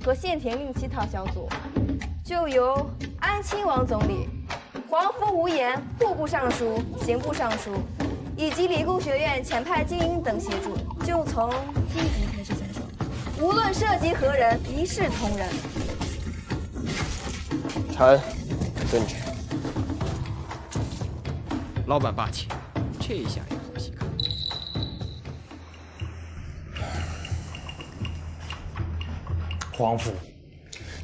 和县庭令起草小组，就由安亲王总理、皇甫无言户部尚书、刑部尚书以及理工学院前派精英等协助，就从厅级开始下手，无论涉及何人，一视同仁。臣遵旨。老板霸气，这下有好戏看。皇父，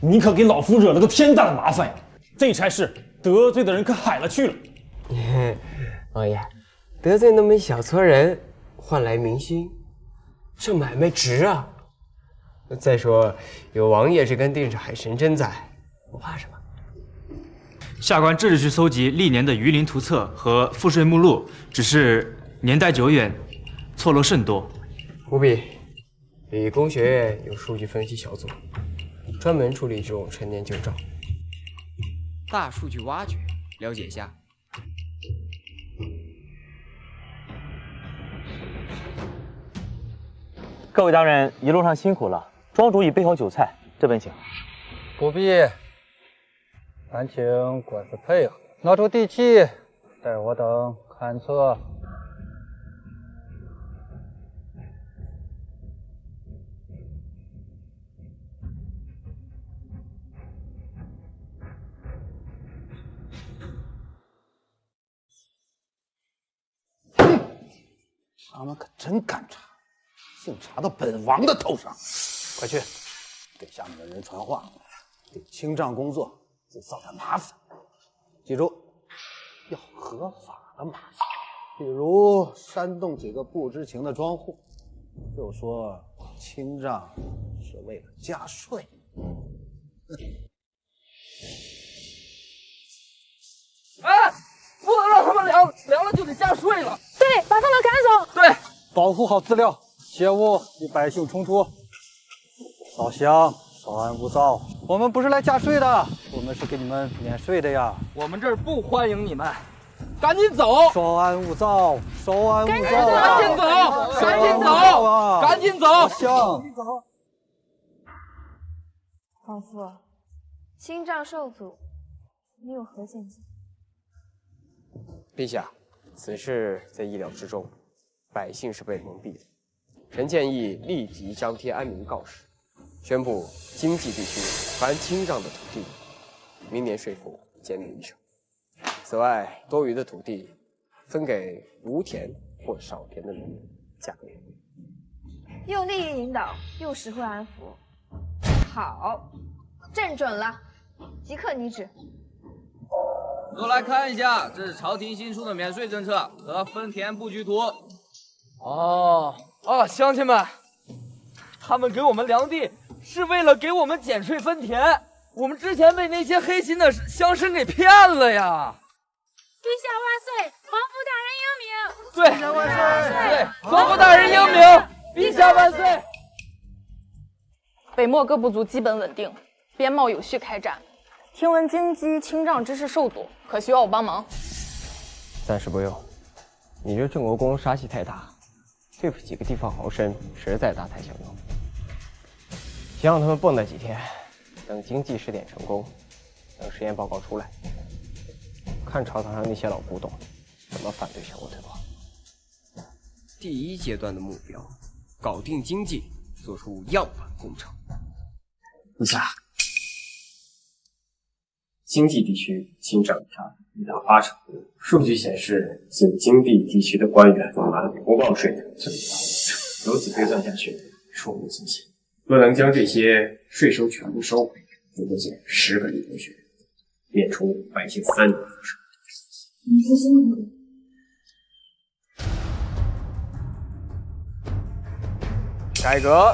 你可给老夫惹了个天大的麻烦呀！这差事得罪的人可海了去了。王爷，得罪那么一小撮人，换来民心，这买卖值啊！再说有王爷这根定海神针在，不怕什么？下官这就去搜集历年的余林图册和赋税目录，只是年代久远，错漏甚多。务必，理工学院有数据分析小组，专门处理这种陈年旧账。大数据挖掘，了解一下。各位大人一路上辛苦了，庄主已备好酒菜，这边请。不必。烦请官司配合，拿出地契，待我等勘测。他们可真敢查，竟查到本王的头上！快去，给下面的人传话，对清账工作自造点麻烦。记住，要合法的麻烦，比如煽动几个不知情的庄户，就说清账是为了加税。哎，不能让他们凉了就得加税了。对，把他们赶走。对，保护好资料，切勿与百姓冲突。老乡，稍安勿躁。我们不是来加税的，我们是给你们免税的呀。我们这儿不欢迎你们，赶紧走！稍安勿躁，稍安勿躁。赶紧走！赶紧走！赶紧走！老乡。皇父，新帐受阻，你有何见解？陛下，此事在意料之中，百姓是被蒙蔽的。臣建议立即张贴安民告示，宣布经济地区凡清障的土地，明年税赋减免1成。此外，多余的土地分给无田或少田的农民，价格优惠。用利益引导，用实惠安抚。好，朕准了，即刻拟旨。都来看一下，这是朝廷新出的免税政策和分田布局图。乡亲们，他们给我们量地是为了给我们减税分田，我们之前被那些黑心的乡绅给骗了呀！陛下万岁，皇甫大人英明！对，陛下万岁！对，皇甫大人英明！陛下万岁！北漠各部族基本稳定，边贸有序开展。听闻京畿清障之事受阻，可需要我帮忙？暂时不用，你这郑国公杀气太大，对付几个地方豪绅实在大材小用。先让他们蹦跶几天，等经济试点成功，等实验报告出来，看朝堂上那些老古董怎么反对全国推广。第一阶段的目标，搞定经济，做出样板工程。陛下，经济地区清障差已达8成，数据显示，仅经地地区的官员拿不报税的最达5成。如此推算下去，触目惊心。若能将这些税收全部收回，就能减10个亿流血，免除百姓3年赋税。你是辛苦了。改革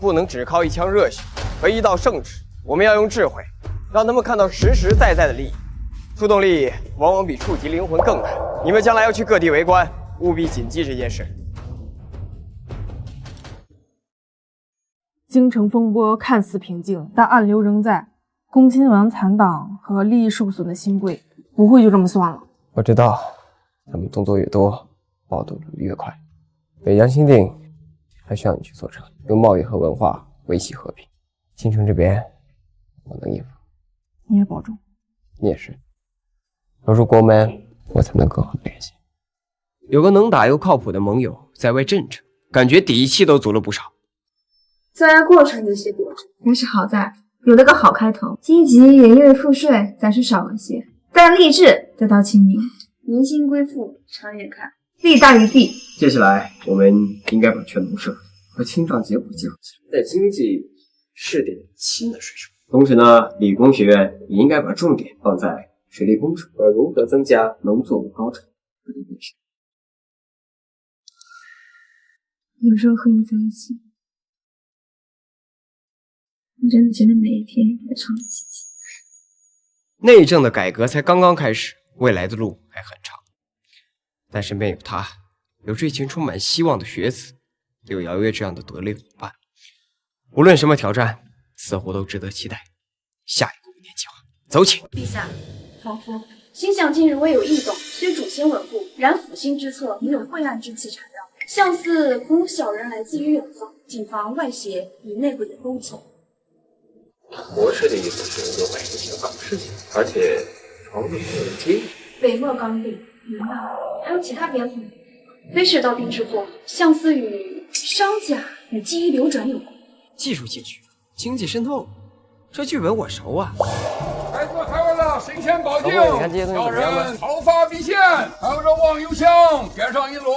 不能只靠一腔热血和一道圣旨，我们要用智慧，让他们看到实实在在的利益。触动利益往往比触及灵魂更难。你们将来要去各地为官，务必谨记这件事。京城风波看似平静，但暗流仍在。恭亲王残党和利益受损的新贵不会就这么算了。我知道，他们动作越多，报道越快。北疆新定还需要你去做成，用贸易和文化维系和平。京城这边我能应付，你也保重。你也是。守住国门，我才能更好的联系。有个能打又靠谱的盟友在外镇着，感觉底气都足了不少。在过程这些过程，但是好在有了个好开头。积极也因为赋税暂时少了些，但励志得到清明，民心归附，长远看利大于弊。接下来我们应该把全农社和清障结果结合起来，在经济试点新的税收。同时呢，理工学院也应该把重点放在水利工程和如何增加农作物高产。有时候和你在一起，我真的觉得每一天都充满奇迹。内政的改革才刚刚开始，未来的路还很长。但身边有他，有这群充满希望的学子，有姚月这样的得力伙伴，无论什么挑战，似乎都值得期待。下一个5年计划，走起！陛下，皇夫，星象近日微有异动，虽主心稳固，然辅星之侧已有晦暗之气缠绕，像似某小人来自于远方，谨防外邪与内部有勾结。博士的意思是有外事情搞事情，而且朝廷有人接应。北漠刚定，难道还有其他变化？非是到定之后，像似与商家与记忆流转有关。技术进去，经济渗透，这剧本我熟啊。开锅开完了，神仙宝镜，你看这些东西小怎么样呢？人毫发毕现，还有这望幽香，点上一炉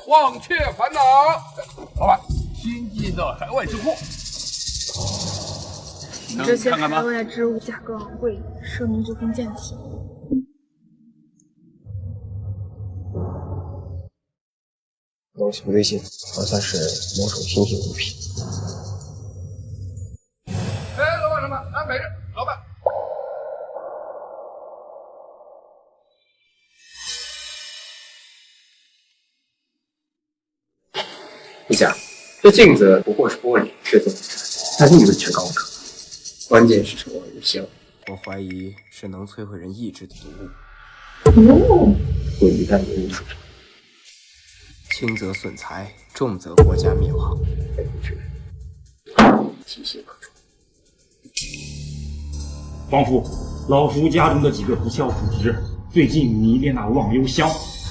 忘却烦恼。老板，新进的海外之货。这些海外之物价格昂贵，说明这份舰体。东西不对劲，好像是某种新型物品。哎，老板，老板，安排着，老板。陛下，这镜子不过是玻璃制作的，但利润却高涨。关键是臭味无香，我怀疑是能摧毁人意志的毒物。我一旦流入水中，轻则损财，重则国家灭亡。体血可诛。皇父，老夫家中的几个不孝子侄最近迷恋那忘忧香，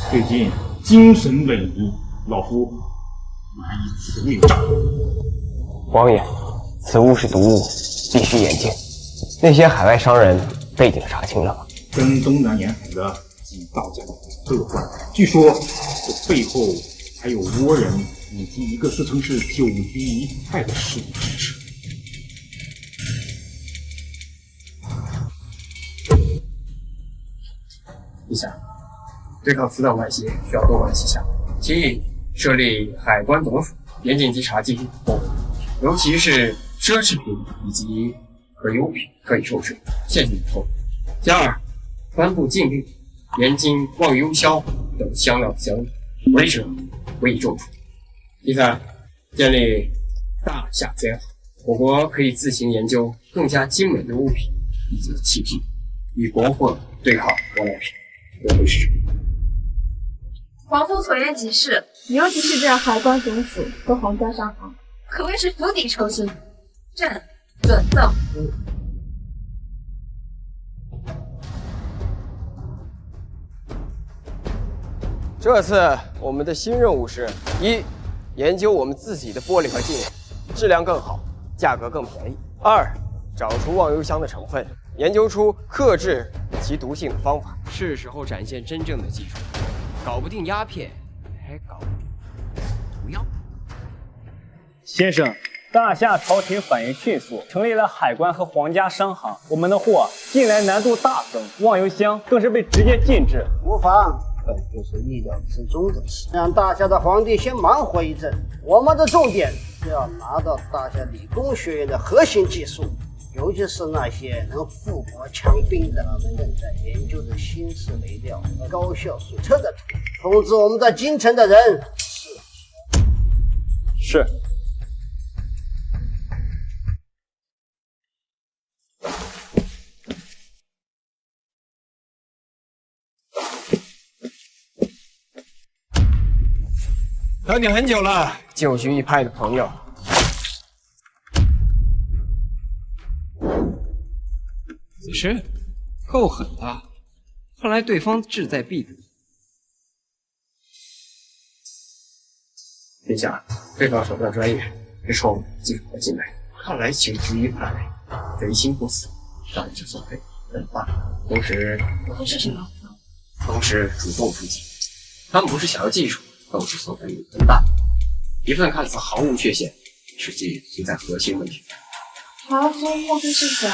最近精神萎靡，老夫拿以此为账。王爷，此物是毒物，必须严禁。那些海外商人背景查清了吗？跟东南沿海的几道家都有关，据说这背后还有倭人以及一个自称是九局一派的势力支持。陛下，对抗此等外邪需要多管齐下，其一，设立海关总署，严禁稽查进口货物，尤其是奢侈品以及可油品可以收税，限制投入。其二，颁布禁令，严禁忘忧香等香料香料，违者委以重处。第三，建立大夏监行，我国可以自行研究更加精美的物品以及器具，与国货对抗舶来品。我会是皇夫所言极是，尤其是这海关总署和皇家商行，可谓是釜底抽薪，朕准奏。这次我们的新任务是：一、研究我们自己的玻璃和镜子，质量更好，价格更便宜；二、找出忘忧香的成分，研究出克制其毒性的方法。是时候展现真正的技术，搞不定鸦片，还搞不定毒药。先生，大夏朝廷反应迅速，成立了海关和皇家商行，我们的货进来难度大增，忘忧香更是被直接禁止。无妨，本就是意料之中的事。让大夏的皇帝先忙活一阵，我们的重点是要拿到大夏理工学院的核心技术，尤其是那些能富国强兵的正在研究的新式雷料和高效水车的图。通知我们在京城的人。是。等你很久了，九局一派的朋友。此时够狠的，看来对方志在必得。陛下，对方手段专业，这臭进口进来，看来九局一派贼心不死，让之作废很大。同时是什么？同时主动出击，他们不是想要技术。斗志所分很大，一份看似毫无缺陷，实际存在核心问题。华夫莫非是想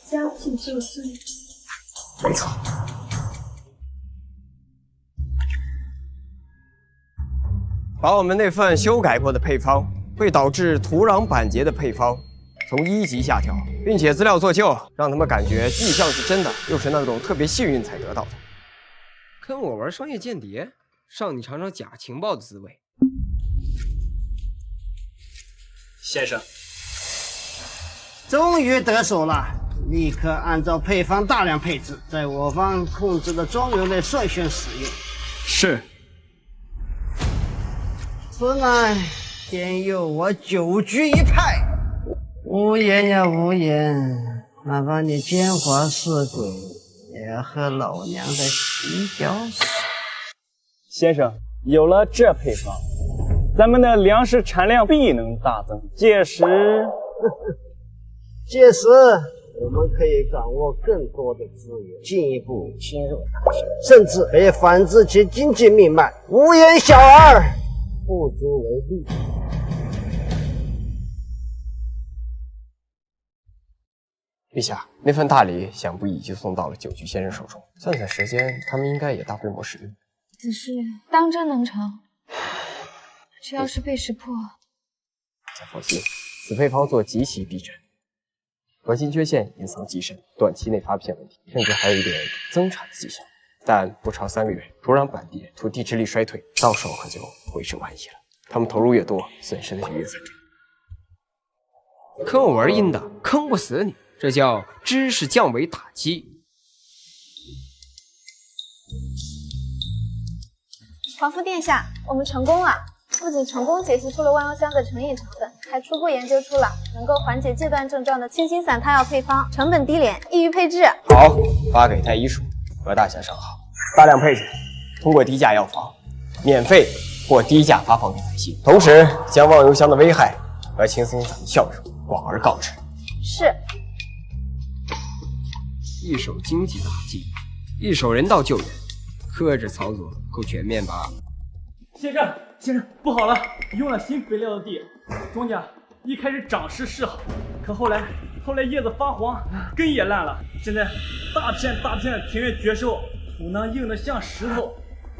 将计就计？没错。把我们那份修改过的配方，会导致土壤板结的配方从1级下调，并且资料做旧，让他们感觉既像是真的，又是那种特别幸运才得到的。跟我玩商业间谍？让你尝尝假情报的滋味。先生，终于得手了，立刻按照配方大量配置，在我方控制的庄园内率先使用。是。此乃天佑我九局一派。无言呀无言，哪怕你奸猾似鬼，也要和老娘的洗脚水。先生，有了这配方，咱们的粮食产量必能大增。届时我们可以掌握更多的资源，进一步侵入大夏，甚至可以反制其经济命脉。无言小儿，不足为虑。陛下，那份大礼想必已经送到了九局先生手中，算算时间，他们应该也大规模使用。此事当真能成？这要是被识破，再放心，此配方做极其逼真，核心缺陷隐藏极深，短期内发不现问题，甚至还有一点增产的迹象，但不超3个月，土壤板跌，土地质力衰退，到手可就为时晚矣了。他们投入越多，损失的就越惨重。跟我玩阴的，坑不死你，这叫知识降维打击。皇父殿下，我们成功了！不仅成功解析出了忘忧香的成瘾成分，还初步研究出了能够缓解戒断症状的清心散汤药配方，成本低廉，易于配制。好，发给太医署和大侠商好，大量配置，通过低价药房免费或低价发放给百姓，同时将忘忧香的危害和清心散的效用广而告之。是。一手经济打击，一手人道救援，克制操作够全面吧？先生，不好了，用了新肥料的地，庄稼一开始长势是好，可后来叶子发黄，根也烂了，现在大片的田园绝收，土呢硬得像石头，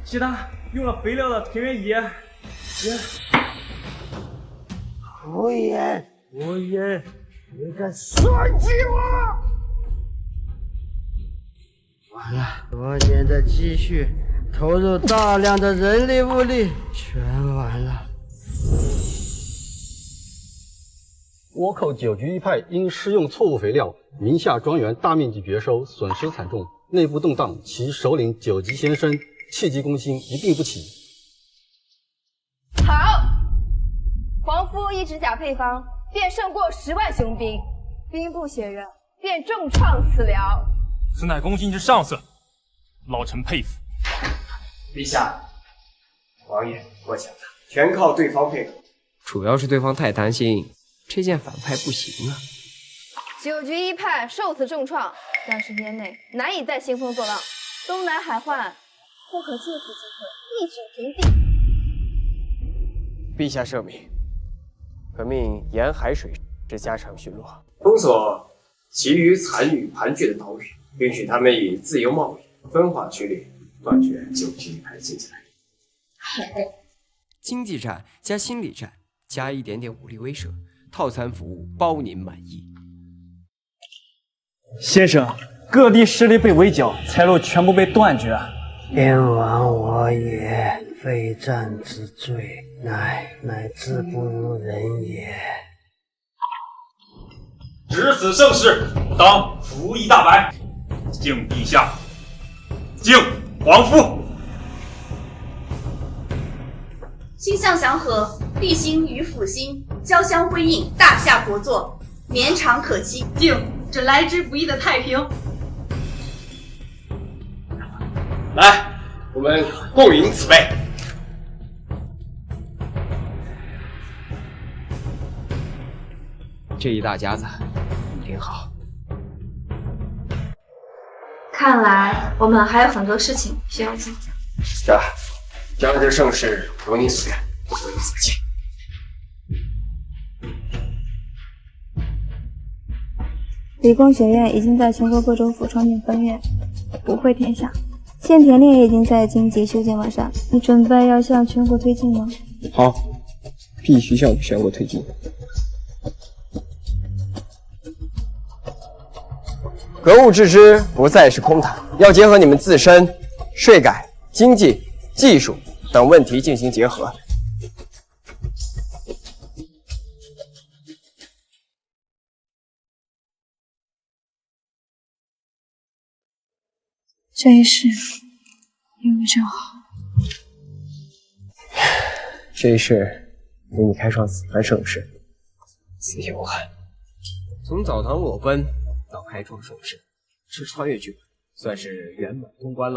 其他用了肥料的田园也……胡言，你敢算计我！完了，多年的积蓄，投入大量的人力物力，全完了。倭寇九局一派因施用错误肥料，名下庄园大面积绝收，损失惨重，内部动荡，其首领九级先生气急攻心，一病不起。好，皇夫一指甲配方便胜过10万雄兵，兵不血刃便重创此辽。此乃公卿之上策，老臣佩服。陛下，王爷过奖了，全靠对方配合。主要是对方太贪心，这件反派不行啊。九局一派受此重创，20年内难以再兴风作浪，东南海患或可借此机会一举平地。陛下圣明，可命沿海水之加强巡逻，封锁其余残余盘踞的岛屿，允许他们以自由贸易分化区域，断绝九局一派的经济来源。好，经济战加心理战加一点点武力威慑，套餐服务包您满意。先生，各地势力被围剿，财路全部被断绝。燕王我也，非战之罪，乃自不如人也。值此盛世，当服役大白，敬陛下，敬皇夫。心向祥和，帝心与辅心交相辉映，大夏国祚绵长可期。敬这来之不易的太平。来，我们共饮此杯。这一大家子一定好。看来我们还有很多事情需要做。是啊，将至盛世，如你所愿，如你所见。理工学院已经在全国各州府创建分院，普惠天下。县田令也已经在经济修建完善，你准备要向全国推进吗？好，必须向全国推进。格物致知不再是空谈，要结合你们自身、税改、经济、技术等问题进行结合。这一世有你真好。这一世给你开创此番盛世，此有憾。从澡堂裸奔到开创盛世，这穿越剧本算是圆满通关了吧？